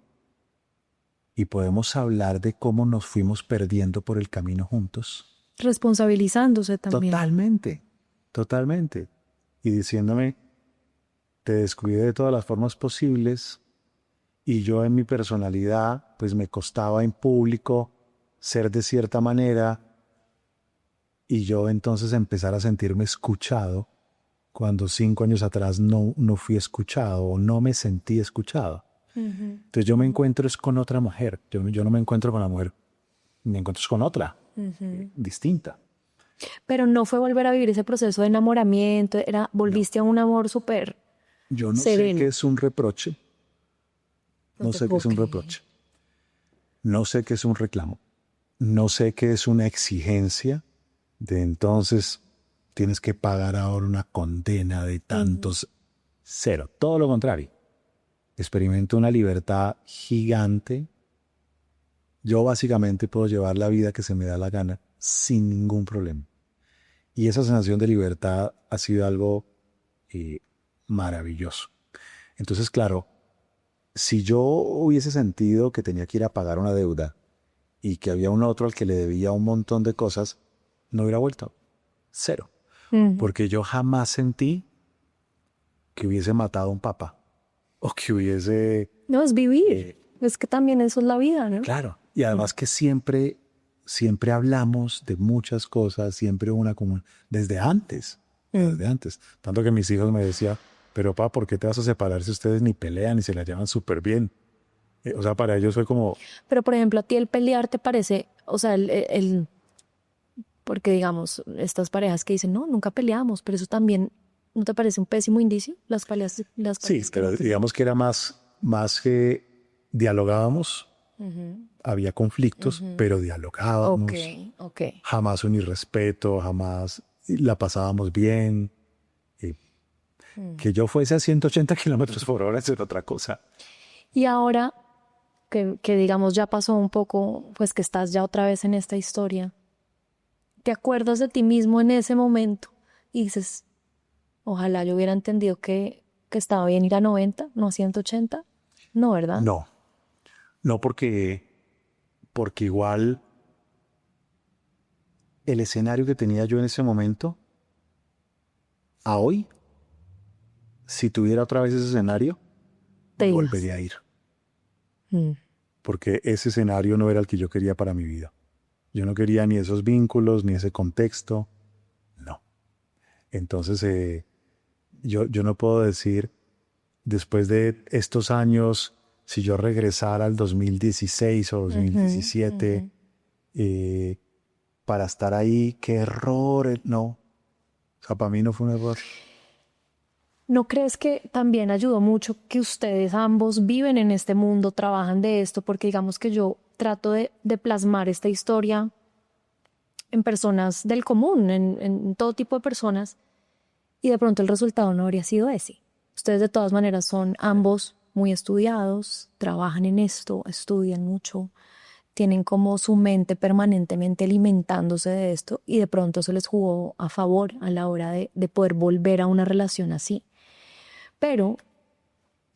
B: y podemos hablar de cómo nos fuimos perdiendo por el camino juntos.
C: Responsabilizándose también.
B: Totalmente, totalmente. Y diciéndome, te descuidé de todas las formas posibles y yo en mi personalidad, pues me costaba en público ser de cierta manera y yo entonces empezar a sentirme escuchado cuando 5 años atrás no fui escuchado o no me sentí escuchado. Entonces yo me encuentro es con otra mujer. Yo no me encuentro con la mujer, me encuentro con otra, distinta.
C: Pero no fue volver a vivir ese proceso de enamoramiento, volviste a un amor súper
B: Yo no
C: sereno.
B: sé qué es un reproche. No sé qué es un reproche. No sé qué es un reclamo. No sé qué es una exigencia de entonces tienes que pagar ahora una condena de tantos. Cero. Todo lo contrario. Experimento una libertad gigante. Yo básicamente puedo llevar la vida que se me da la gana sin ningún problema. Y esa sensación de libertad ha sido algo maravilloso. Entonces, claro, si yo hubiese sentido que tenía que ir a pagar una deuda y que había un otro al que le debía un montón de cosas, no hubiera vuelto. Cero. Porque yo jamás sentí que hubiese matado a un papá o que hubiese...
C: No, es vivir. Es que también eso es la vida, ¿no?
B: Claro. Y además que siempre hablamos de muchas cosas, siempre una común, desde antes. Tanto que mis hijos me decían, pero papá, ¿por qué te vas a separar si ustedes ni pelean y se la llevan súper bien? O sea, para ellos fue como...
C: Pero, por ejemplo, a ti el pelear te parece, o sea, porque digamos, estas parejas que dicen, no, nunca peleamos, pero eso también, ¿no te parece un pésimo indicio? Las peleas
B: sí, pero digamos que era más que dialogábamos, había conflictos, pero dialogábamos.
C: Okay.
B: Jamás un irrespeto, jamás la pasábamos bien. Que yo fuese a 180 kilómetros por hora es otra cosa.
C: Y ahora que digamos ya pasó un poco, pues que estás ya otra vez en esta historia, ¿te acuerdas de ti mismo en ese momento? Y dices, ojalá yo hubiera entendido que estaba bien ir a 90, no a 180. No, ¿verdad?
B: No, no porque igual el escenario que tenía yo en ese momento, a hoy, si tuviera otra vez ese escenario,
C: Te ibas.
B: volvería a ir.
C: Mm.
B: Porque ese escenario no era el que yo quería para mi vida. Yo no quería ni esos vínculos, ni ese contexto. No. Entonces, yo no puedo decir, después de estos años, si yo regresara al 2016 o 2017, para estar ahí, qué error. No. O sea, para mí no fue un error.
C: ¿No crees que también ayudó mucho que ustedes ambos viven en este mundo, trabajan de esto? Porque digamos que yo trato de plasmar esta historia en personas del común, en todo tipo de personas, y de pronto el resultado no habría sido ese. Ustedes de todas maneras son ambos muy estudiados, trabajan en esto, estudian mucho, tienen como su mente permanentemente alimentándose de esto y de pronto se les jugó a favor a la hora de poder volver a una relación así. Pero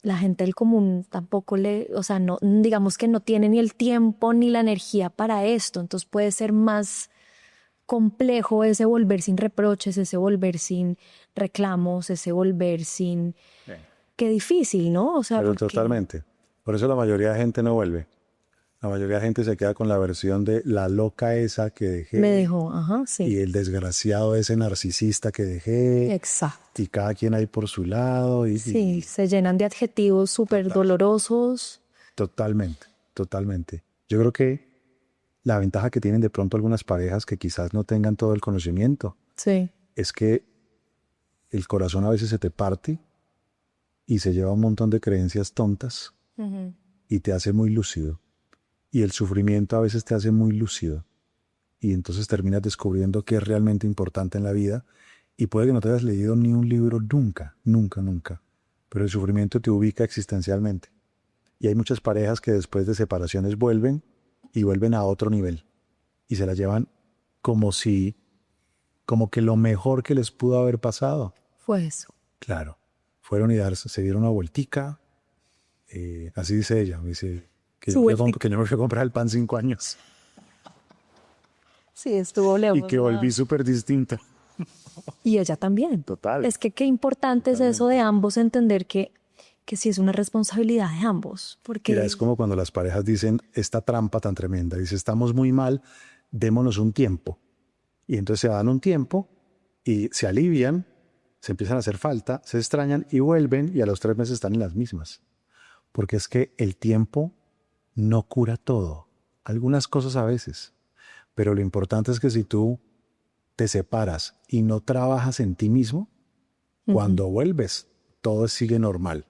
C: la gente del común tampoco o sea, no, digamos que no tiene ni el tiempo ni la energía para esto, entonces puede ser más complejo ese volver sin reproches, ese volver sin reclamos, ese volver sin... Qué difícil, ¿no? O sea,
B: Pero
C: porque...
B: totalmente. Por eso la mayoría de gente no vuelve. La mayoría de gente se queda con la versión de la loca esa que dejé.
C: Me dejó, ajá, sí.
B: Y el desgraciado ese narcisista que dejé.
C: Exacto.
B: Y cada quien ahí por su lado.
C: Sí, se llenan de adjetivos súper dolorosos.
B: Totalmente, totalmente. Yo creo que la ventaja que tienen de pronto algunas parejas que quizás no tengan todo el conocimiento
C: Sí.
B: es que el corazón a veces se te parte y se lleva un montón de creencias tontas y te hace muy lúcido. Y el sufrimiento a veces te hace muy lúcido. Y entonces terminas descubriendo qué es realmente importante en la vida. Y puede que no te hayas leído ni un libro nunca, nunca, nunca. Pero el sufrimiento te ubica existencialmente. Y hay muchas parejas que después de separaciones vuelven y vuelven a otro nivel. Y se la llevan como que lo mejor que les pudo haber pasado.
C: Fue eso.
B: Claro. Fueron y se dieron una vueltica. Así dice ella. Dice que yo me fui a comprar el pan 5 años.
C: Sí, estuvo lejos.
B: Y que volví súper distinta.
C: Y ella también.
B: Total.
C: Es que qué importante es eso de ambos entender que sí es una responsabilidad de ambos. Porque...
B: Mira, es como cuando las parejas dicen esta trampa tan tremenda. Dice, estamos muy mal, démonos un tiempo. Y entonces se dan un tiempo y se alivian, se empiezan a hacer falta, se extrañan y vuelven y a los 3 meses están en las mismas. Porque es que el tiempo no cura todo. Algunas cosas a veces. Pero lo importante es que si tú te separas y no trabajas en ti mismo, cuando vuelves, todo sigue normal.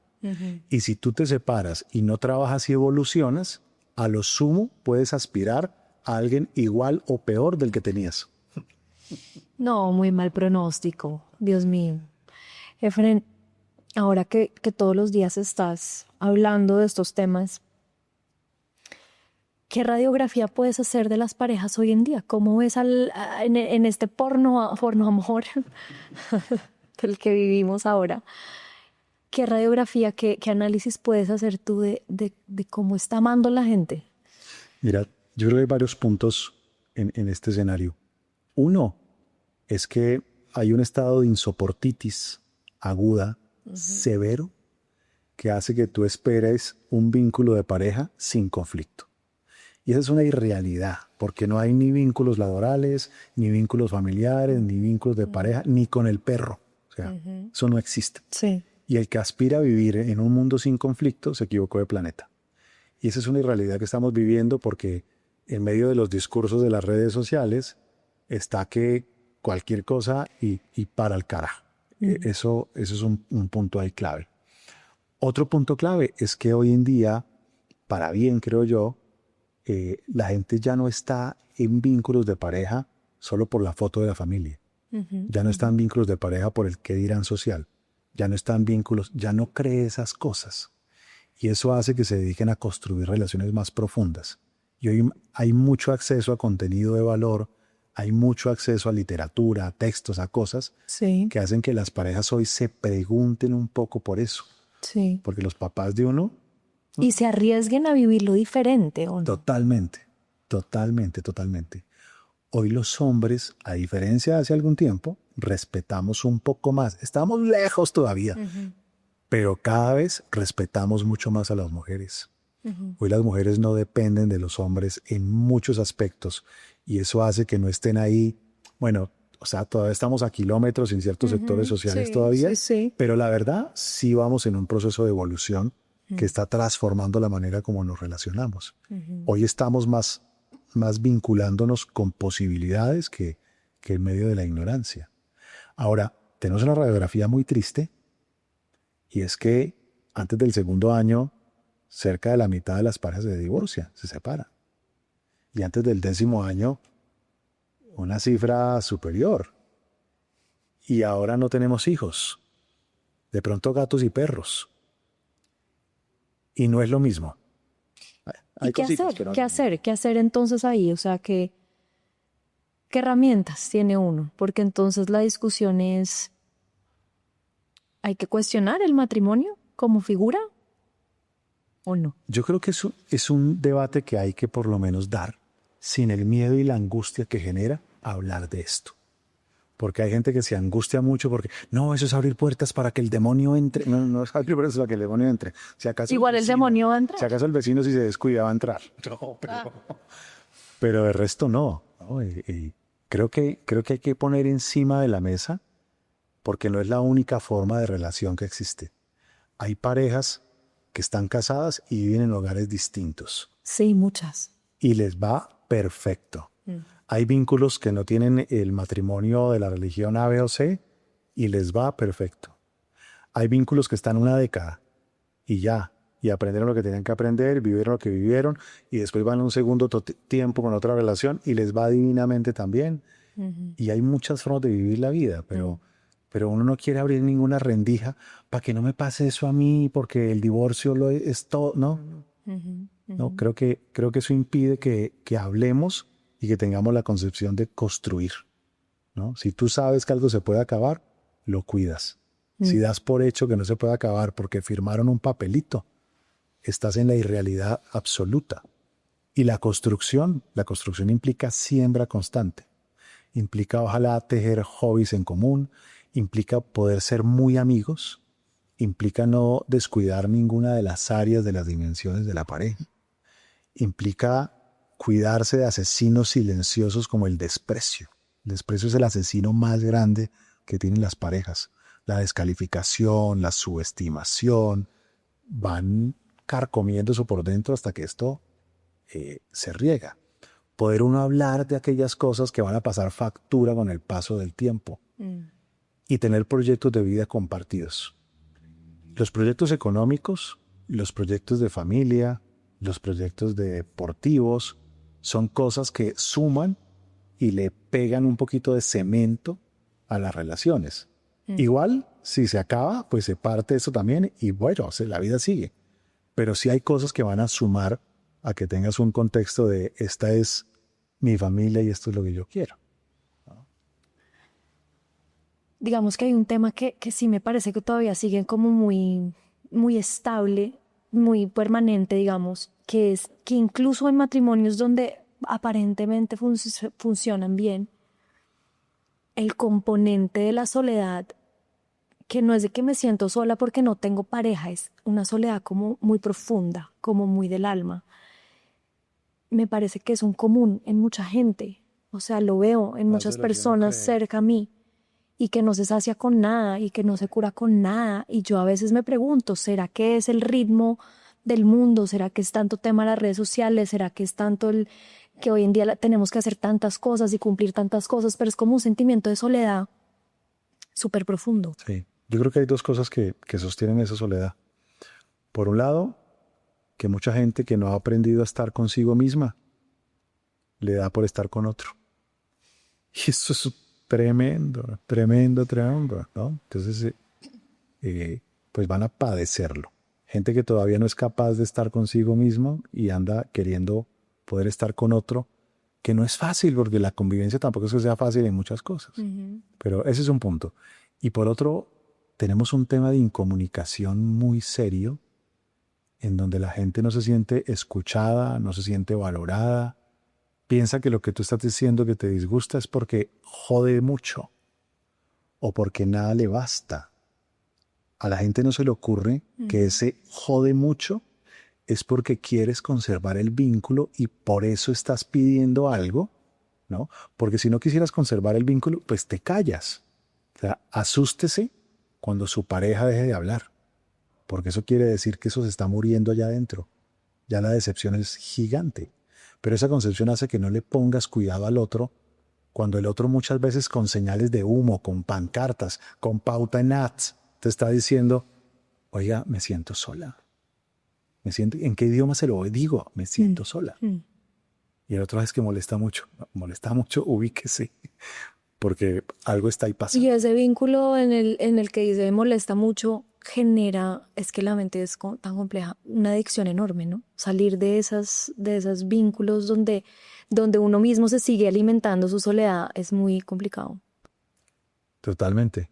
B: Y si tú te separas y no trabajas y evolucionas, a lo sumo puedes aspirar a alguien igual o peor del que tenías.
C: No, muy mal pronóstico. Dios mío. Efren, ahora que todos los días estás hablando de estos temas, ¿qué radiografía puedes hacer de las parejas hoy en día? ¿Cómo ves en este porno amor del que vivimos ahora? ¿Qué radiografía, qué análisis puedes hacer tú de cómo está amando la gente?
B: Mira, yo creo que hay varios puntos en este escenario. Uno es que hay un estado de insoportitis aguda, severo, que hace que tú esperes un vínculo de pareja sin conflicto. Y esa es una irrealidad, porque no hay ni vínculos laborales, ni vínculos familiares, ni vínculos de pareja, ni con el perro. O sea, eso no existe.
C: Sí.
B: Y el que aspira a vivir en un mundo sin conflicto se equivocó de planeta. Y esa es una irrealidad que estamos viviendo porque en medio de los discursos de las redes sociales está que cualquier cosa y para el carajo. Eso es un punto ahí clave. Otro punto clave es que hoy en día, para bien creo yo, la gente ya no está en vínculos de pareja solo por la foto de la familia. Ya no están vínculos de pareja por el qué dirán social. Ya no están vínculos, ya no cree esas cosas. Y eso hace que se dediquen a construir relaciones más profundas. Y hoy hay mucho acceso a contenido de valor, hay mucho acceso a literatura, a textos, a cosas
C: Sí,
B: que hacen que las parejas hoy se pregunten un poco por eso.
C: sí.
B: Porque los papás de uno,
C: Y se arriesguen a vivirlo diferente, ¿o no?
B: totalmente, totalmente, totalmente. Hoy los hombres, a diferencia de hace algún tiempo, respetamos un poco más. Estamos lejos todavía, pero cada vez respetamos mucho más a las mujeres. Hoy las mujeres no dependen de los hombres en muchos aspectos y eso hace que no estén ahí, bueno, o sea, todavía estamos a kilómetros en ciertos sectores sociales
C: Sí,
B: todavía,
C: sí, sí.
B: pero la verdad sí vamos en un proceso de evolución que está transformando la manera como nos relacionamos. Hoy estamos más vinculándonos con posibilidades que en medio de la ignorancia. Ahora, tenemos una radiografía muy triste y es que antes del segundo año, cerca de la mitad de las parejas se divorcian, se separan. Y antes del 10º año, una cifra superior. Y ahora no tenemos hijos. De pronto gatos y perros. Y no es lo mismo.
C: ¿Y qué
B: cositas,
C: hacer?
B: pero
C: ¿Qué hacer? ¿Qué hacer entonces ahí? O sea, ¿qué herramientas tiene uno? Porque entonces la discusión es, ¿hay que cuestionar el matrimonio como figura o no?
B: yo creo que es un debate que hay que por lo menos dar, sin el miedo y la angustia que genera hablar de esto. Porque hay gente que se angustia mucho porque, no, eso es abrir puertas para que el demonio entre. No, no es abrir puertas para que el demonio entre. Si acaso
C: Igual el demonio va a entrar.
B: Si acaso el vecino si se descuida va a entrar. No, pero de resto no. ¿No? Y creo que hay que poner encima de la mesa porque no es la única forma de relación que existe. Hay parejas que están casadas y viven en hogares distintos
C: Sí, muchas.
B: y les va perfecto. Hay vínculos que no tienen el matrimonio de la religión A, B o C y les va perfecto. Hay vínculos que están una década y ya, y aprendieron lo que tenían que aprender, vivieron lo que vivieron y después van un segundo tiempo con otra relación y les va divinamente también. Y hay muchas formas de vivir la vida, pero uno no quiere abrir ninguna rendija para que no me pase eso a mí porque el divorcio es todo, ¿no? No, creo que eso impide que hablemos y que tengamos la concepción de construir, ¿no? Si tú sabes que algo se puede acabar, lo cuidas. Si das por hecho que no se puede acabar porque firmaron un papelito, estás en la irrealidad absoluta. Y la construcción implica siembra constante. Implica ojalá tejer hobbies en común, implica poder ser muy amigos, implica no descuidar ninguna de las áreas de las dimensiones de la pareja. Implica cuidarse de asesinos silenciosos como el desprecio. El desprecio es el asesino más grande que tienen las parejas. La descalificación, la subestimación, van carcomiendo eso por dentro hasta que esto se riega. Poder uno hablar de aquellas cosas que van a pasar factura con el paso del tiempo y tener proyectos de vida compartidos. Los proyectos económicos, los proyectos de familia, los proyectos deportivos, son cosas que suman y le pegan un poquito de cemento a las relaciones. Igual, si se acaba, pues se parte eso también y bueno, la vida sigue. Pero sí hay cosas que van a sumar a que tengas un contexto de esta es mi familia y esto es lo que yo quiero.
C: Digamos que hay un tema que sí me parece que todavía sigue como muy, muy estable, muy permanente, digamos, que es que incluso en matrimonios donde aparentemente funcionan bien, el componente de la soledad, que no es de que me siento sola porque no tengo pareja, es una soledad como muy profunda, como muy del alma. Me parece que es un común en mucha gente, o sea, lo veo en muchas personas cerca a mí y que no se sacia con nada y que no se cura con nada. Y yo a veces me pregunto, ¿será que es el ritmo del mundo? ¿Será que es tanto tema de las redes sociales? ¿Será que es tanto el que hoy en día tenemos que hacer tantas cosas y cumplir tantas cosas? Pero es como un sentimiento de soledad súper profundo.
B: Sí, yo creo que hay dos cosas que sostienen esa soledad. Por un lado, que mucha gente que no ha aprendido a estar consigo misma le da por estar con otro. Y eso es tremendo, ¿no? Entonces, pues van a padecerlo. gente que todavía no es capaz de estar consigo mismo y anda queriendo poder estar con otro, que no es fácil, porque la convivencia tampoco es que sea fácil en muchas cosas. Pero ese es un punto. Y por otro, tenemos un tema de incomunicación muy serio, en donde la gente no se siente escuchada, no se siente valorada, piensa que lo que tú estás diciendo que te disgusta es porque jode mucho o porque nada le basta. A la gente no se le ocurre que ese jode mucho es porque quieres conservar el vínculo y por eso estás pidiendo algo, ¿no? Porque si no quisieras conservar el vínculo, pues te callas. O sea, asústese cuando su pareja deje de hablar, porque eso quiere decir que eso se está muriendo allá adentro. Ya la decepción es gigante. Pero esa concepción hace que no le pongas cuidado al otro, cuando el otro muchas veces con señales de humo, con pancartas, con pauta en ads, te está diciendo, oiga, me siento sola. ¿En qué idioma se lo digo? Me siento sola. Y el otro es que molesta mucho, ubíquese, porque algo está ahí pasando.
C: Y ese vínculo en el que dice molesta mucho genera, es que la mente es tan compleja, una adicción enorme, ¿no? Salir de esos vínculos donde uno mismo se sigue alimentando su soledad es muy complicado.
B: Totalmente.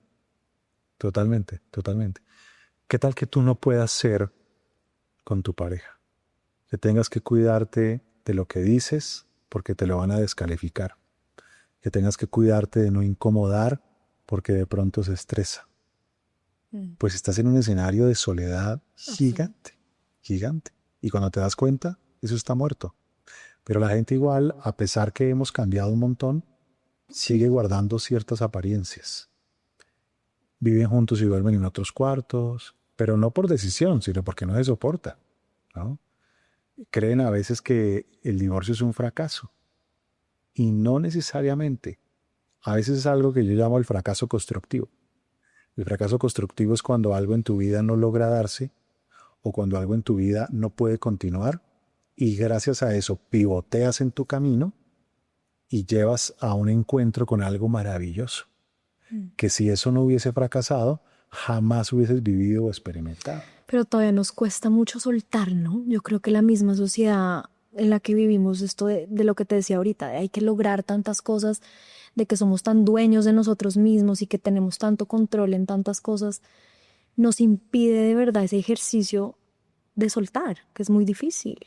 B: ¿Qué tal que tú no puedas ser con tu pareja? Que tengas que cuidarte de lo que dices porque te lo van a descalificar. Que tengas que cuidarte de no incomodar porque de pronto se estresa. Pues estás en un escenario de soledad gigante. Y cuando te das cuenta, eso está muerto. Pero la gente igual, a pesar que hemos cambiado un montón, sigue guardando ciertas apariencias. Viven juntos y duermen en otros cuartos, pero no por decisión, sino porque no se soporta, ¿no? Creen a veces que el divorcio es un fracaso. Y no necesariamente. A veces es algo que yo llamo el fracaso constructivo. El fracaso constructivo es cuando algo en tu vida no logra darse o cuando algo en tu vida no puede continuar y gracias a eso pivoteas en tu camino y llevas a un encuentro con algo maravilloso. Que si eso no hubiese fracasado, jamás hubieses vivido o experimentado.
C: Pero todavía nos cuesta mucho soltar, ¿no? Yo creo que la misma sociedad en la que vivimos, esto de lo que te decía ahorita, de hay que lograr tantas cosas, de que somos tan dueños de nosotros mismos y que tenemos tanto control en tantas cosas, nos impide de verdad ese ejercicio de soltar, que es muy difícil.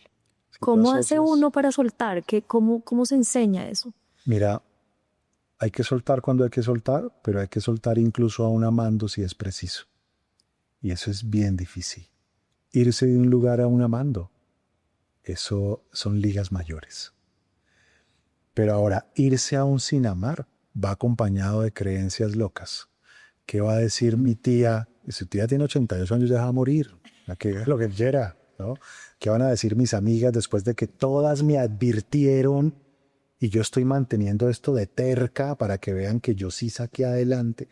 C: Sí, ¿cómo hace uno para soltar? ¿Cómo se enseña eso?
B: Mira, hay que soltar cuando hay que soltar, pero hay que soltar incluso a un amando si es preciso. Y eso es bien difícil. Irse de un lugar a un amando, eso son ligas mayores. Pero ahora, irse a un sin amar va acompañado de creencias locas. ¿Qué va a decir mi tía? Si tu tía tiene 88 años ya va a morir. Que es lo que quiera, ¿no? ¿Qué van a decir mis amigas después de que todas me advirtieron y yo estoy manteniendo esto de terca para que vean que yo sí saqué adelante?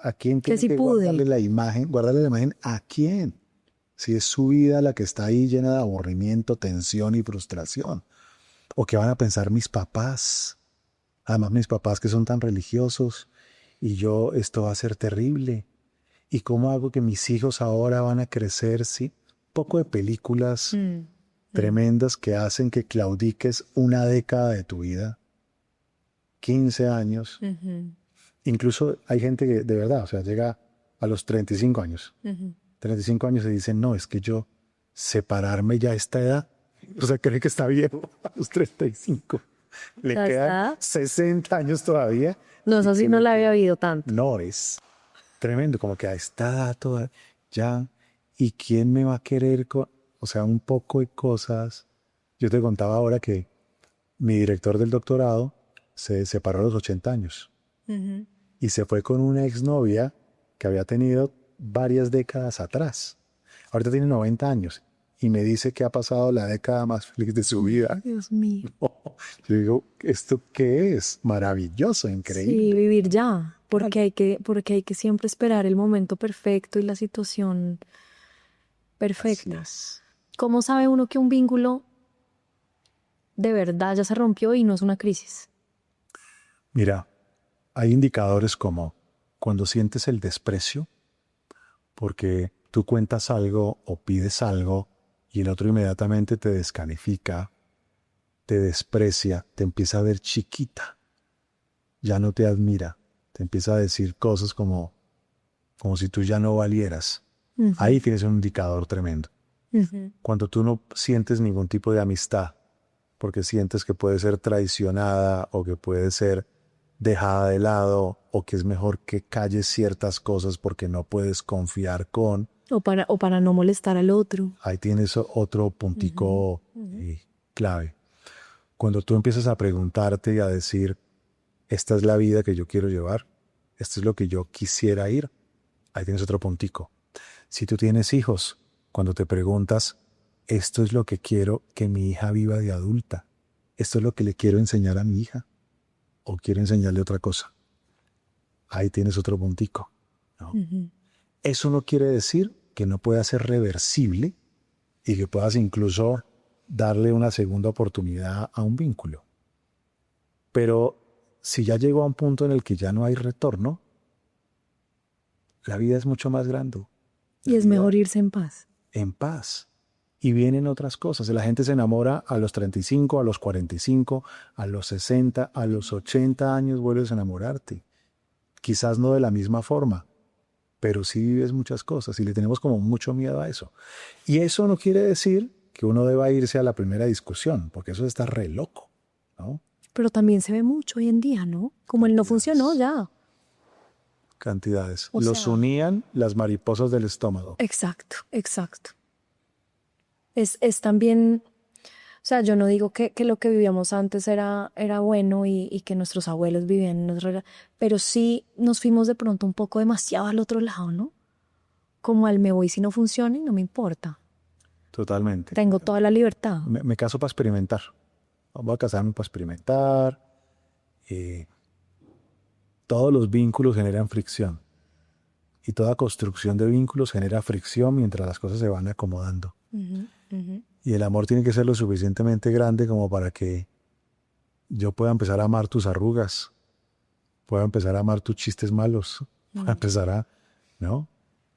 B: ¿A quién tiene que guardarle la imagen? ¿Guardarle la imagen a quién? Si es su vida la que está ahí llena de aburrimiento, tensión y frustración. ¿O qué van a pensar mis papás? Además, mis papás que son tan religiosos y yo, esto va a ser terrible. ¿Y cómo hago que mis hijos ahora van a crecer? Sí, un poco de películas tremendas que hacen que claudiques una década de tu vida, 15 años. Incluso hay gente que de verdad, o sea, llega a los 35 años. 35 años y dicen, no, es que yo separarme ya a esta edad, o sea, cree que está viejo a los 35. Le quedan 60 años todavía.
C: No, eso sí no la había habido tanto.
B: No, es tremendo, como que a esta edad todavía, ya, ¿y quién me va a querer? O sea, un poco de cosas. Yo te contaba ahora que mi director del doctorado se separó a los 80 años. Y se fue con una exnovia que había tenido varias décadas atrás. Ahorita tiene 90 años y me dice que ha pasado la década más feliz de su vida.
C: Dios mío.
B: No, yo digo, ¿esto qué es? Maravilloso, increíble.
C: Sí, vivir ya, porque hay que siempre esperar el momento perfecto y la situación perfecta. ¿Cómo sabe uno que un vínculo de verdad ya se rompió y no es una crisis?
B: Mira, hay indicadores como cuando sientes el desprecio, porque tú cuentas algo o pides algo y el otro inmediatamente te descalifica, te desprecia, te empieza a ver chiquita, ya no te admira, te empieza a decir cosas como si tú ya no valieras. Ahí tienes un indicador tremendo. Cuando tú no sientes ningún tipo de amistad, porque sientes que puede ser traicionada o que puede ser dejada de lado o que es mejor que calles ciertas cosas porque no puedes confiar con...
C: O para no molestar al otro.
B: Ahí tienes otro puntico clave. Cuando tú empiezas a preguntarte y a decir, esta es la vida que yo quiero llevar, esto es lo que yo quisiera ir, ahí tienes otro puntico. Si tú tienes hijos, cuando te preguntas, esto es lo que quiero que mi hija viva de adulta, esto es lo que le quiero enseñar a mi hija, o quiero enseñarle otra cosa, ahí tienes otro puntico, ¿no? Eso no quiere decir que no pueda ser reversible y que puedas incluso darle una segunda oportunidad a un vínculo. Pero si ya llegó a un punto en el que ya no hay retorno, la vida es mucho más grande.
C: Y es mejor irse en paz.
B: En paz. Y vienen otras cosas. La gente se enamora a los 35, a los 45, a los 60, a los 80 años vuelves a enamorarte. Quizás no de la misma forma, pero sí vives muchas cosas y le tenemos como mucho miedo a eso. Y eso no quiere decir que uno deba irse a la primera discusión, porque eso está re loco, ¿no?
C: Pero también se ve mucho hoy en día, ¿no? Como él no funcionó ya.
B: Cantidades.
C: O
B: Los
C: sea,
B: unían las mariposas del estómago.
C: Exacto, exacto. Es también, o sea, yo no digo que lo que vivíamos antes era bueno y que nuestros abuelos vivían, pero sí nos fuimos de pronto un poco demasiado al otro lado, ¿no? Como al me voy si no funciona y no me importa.
B: Totalmente.
C: Tengo toda la libertad.
B: Me caso para experimentar. Voy a casarme para experimentar. Todos los vínculos generan fricción. Y toda construcción de vínculos genera fricción mientras las cosas se van acomodando. Y el amor tiene que ser lo suficientemente grande como para que yo pueda empezar a amar tus arrugas, pueda empezar a amar tus chistes malos, pueda empezar a... ¿no?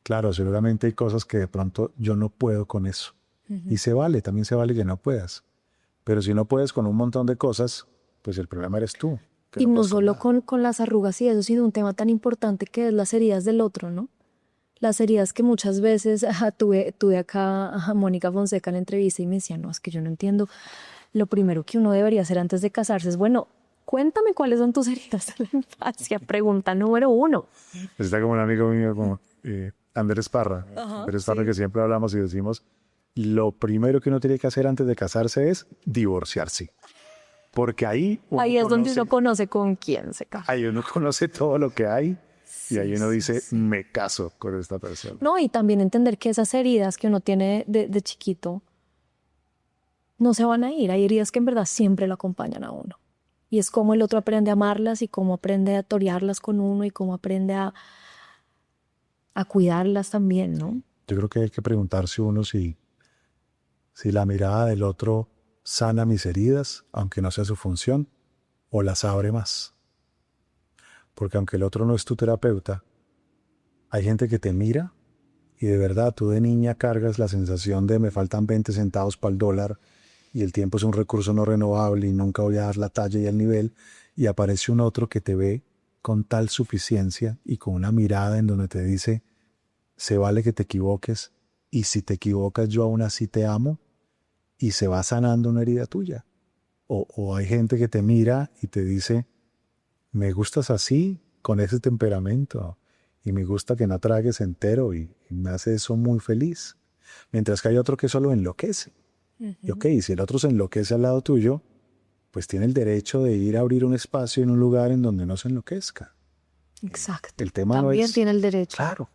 B: Claro, seguramente hay cosas que de pronto yo no puedo con eso. Y se vale, también se vale que no puedas. Pero si no puedes con un montón de cosas, pues el problema eres tú.
C: Y no solo con las arrugas y eso, sino un tema tan importante que es las heridas del otro, ¿no? Las heridas que muchas veces tuve acá a Mónica Fonseca en la entrevista y me decía, no, es que yo no entiendo. Lo primero que uno debería hacer antes de casarse es, bueno, cuéntame cuáles son tus heridas de la infancia. Pregunta número 1.
B: Está como un amigo mío, como Andrés Parra. Andrés Parra, que siempre hablamos y decimos, lo primero que uno tiene que hacer antes de casarse es divorciarse. Porque ahí
C: es donde uno conoce con quién se casa.
B: Ahí uno conoce todo lo que hay y ahí uno dice, me caso con esta persona.
C: No, y también entender que esas heridas que uno tiene de chiquito no se van a ir. Hay heridas que en verdad siempre lo acompañan a uno. Y es cómo el otro aprende a amarlas y cómo aprende a torearlas con uno y cómo aprende a cuidarlas también, ¿no?
B: Yo creo que hay que preguntarse uno si la mirada del otro sana mis heridas, aunque no sea su función, o las abre más. Porque aunque el otro no es tu terapeuta, hay gente que te mira y de verdad tú de niña cargas la sensación de me faltan 20 centavos para el dólar y el tiempo es un recurso no renovable y nunca voy a dar la talla y el nivel, y aparece un otro que te ve con tal suficiencia y con una mirada en donde te dice, se vale que te equivoques y si te equivocas yo aún así te amo, y se va sanando una herida tuya. O hay gente que te mira y te dice, me gustas así, con ese temperamento, y me gusta que no tragues entero, y me hace eso muy feliz. Mientras que hay otro que solo enloquece. Y ok, si el otro se enloquece al lado tuyo, pues tiene el derecho de ir a abrir un espacio en un lugar en donde no se enloquezca.
C: Exacto.
B: El tema
C: también
B: no es...
C: tiene el derecho.
B: Claro,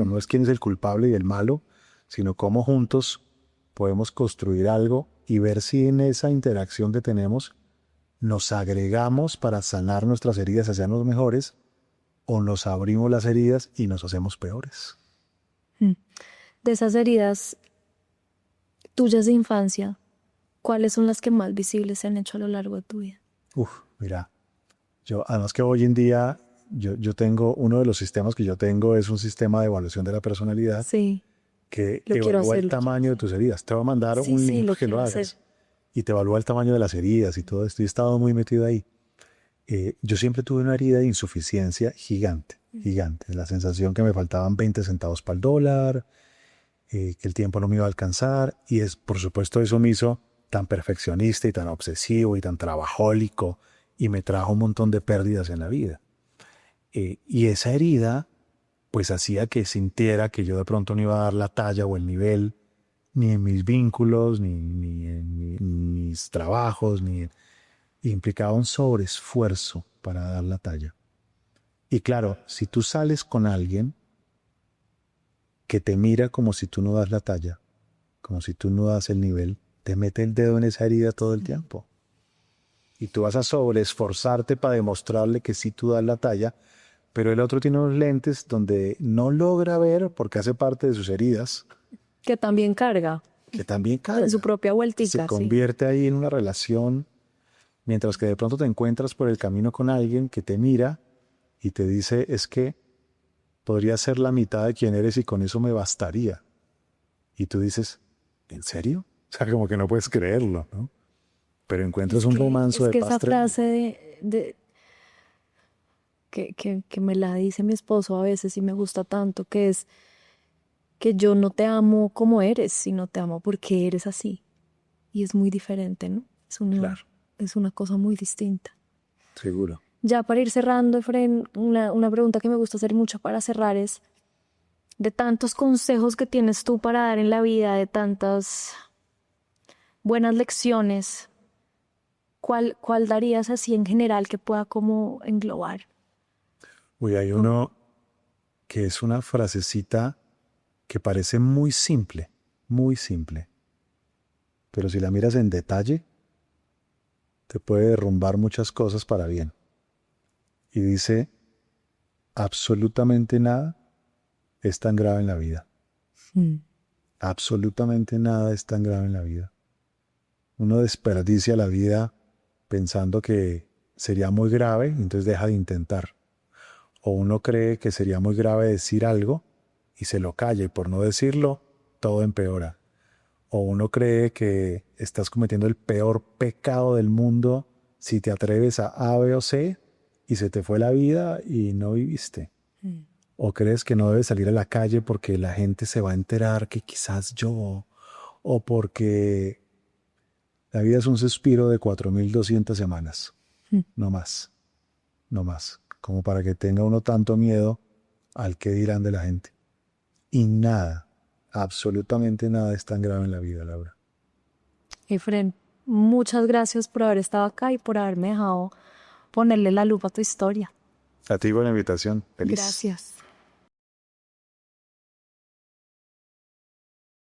B: no es quién es el culpable y el malo, sino cómo juntos podemos construir algo y ver si en esa interacción que tenemos nos agregamos para sanar nuestras heridas, hacernos mejores, o nos abrimos las heridas y nos hacemos peores.
C: De esas heridas tuyas de infancia, ¿cuáles son las que más visibles se han hecho a lo largo de tu vida?
B: Mira, además que hoy en día yo tengo, uno de los sistemas que yo tengo es un sistema de evaluación de la personalidad.
C: Sí.
B: que
C: Lo quiero
B: evalúa el
C: hacer.
B: tamaño de tus heridas. Te va a mandar
C: Sí,
B: un
C: sí,
B: link
C: lo
B: que lo
C: quiero
B: hagas.
C: hacer.
B: Y te evalúa el tamaño de las heridas y todo esto. Y he estado muy metido ahí. Yo siempre tuve una herida de insuficiencia gigante, gigante. La sensación que me faltaban 20 centavos para el dólar, que el tiempo no me iba a alcanzar. Y por supuesto, eso me hizo tan perfeccionista y tan obsesivo y tan trabajólico. Y me trajo un montón de pérdidas en la vida. Y esa herida, pues hacía que sintiera que yo de pronto no iba a dar la talla o el nivel, ni en mis vínculos, ni en mis trabajos, implicaba un sobreesfuerzo para dar la talla. Y claro, si tú sales con alguien que te mira como si tú no das la talla, como si tú no das el nivel, te mete el dedo en esa herida todo el tiempo. Y tú vas a sobreesforzarte para demostrarle que sí tú das la talla, pero el otro tiene unos lentes donde no logra ver, porque hace parte de sus heridas,
C: Que también carga
B: que también carga.
C: en su propia
B: Se
C: vueltica, sí.
B: convierte ahí en una relación, mientras que de pronto te encuentras por el camino con alguien que te mira y te dice, es que podría ser la mitad de quien eres y con eso me bastaría. Y tú dices, ¿en serio? O sea, como que no puedes creerlo, ¿no? Pero encuentras un romanzo
C: Es
B: de
C: que esa
B: paz
C: frase que me la dice mi esposo a veces y me gusta tanto, que es que yo no te amo como eres, sino te amo porque eres así. Y es muy diferente, ¿no?
B: Claro.
C: Es una cosa muy distinta.
B: seguro.
C: Ya para ir cerrando, Efraín, una pregunta que me gusta hacer mucho para cerrar es, de tantos consejos que tienes tú para dar en la vida, de tantas buenas lecciones, ¿cuál darías así en general que pueda como englobar?
B: Uy, hay uno que es una frasecita que parece muy simple, pero si la miras en detalle, te puede derrumbar muchas cosas para bien. Y dice, absolutamente nada es tan grave en la vida. Absolutamente nada es tan grave en la vida. Uno desperdicia la vida pensando que sería muy grave, entonces deja de intentar. O uno cree que sería muy grave decir algo y se lo calla y por no decirlo, todo empeora. O uno cree que estás cometiendo el peor pecado del mundo si te atreves a B o C y se te fue la vida y no viviste. O crees que no debes salir a la calle porque la gente se va a enterar que quizás yo, o porque la vida es un suspiro de 4.200 semanas. No más, no más. Como para que tenga uno tanto miedo al que dirán de la gente. Y nada, absolutamente nada es tan grave en la vida, Laura.
C: Efraín, muchas gracias por haber estado acá y por haberme dejado ponerle la lupa a tu historia.
B: A ti por la invitación. Feliz.
C: Gracias.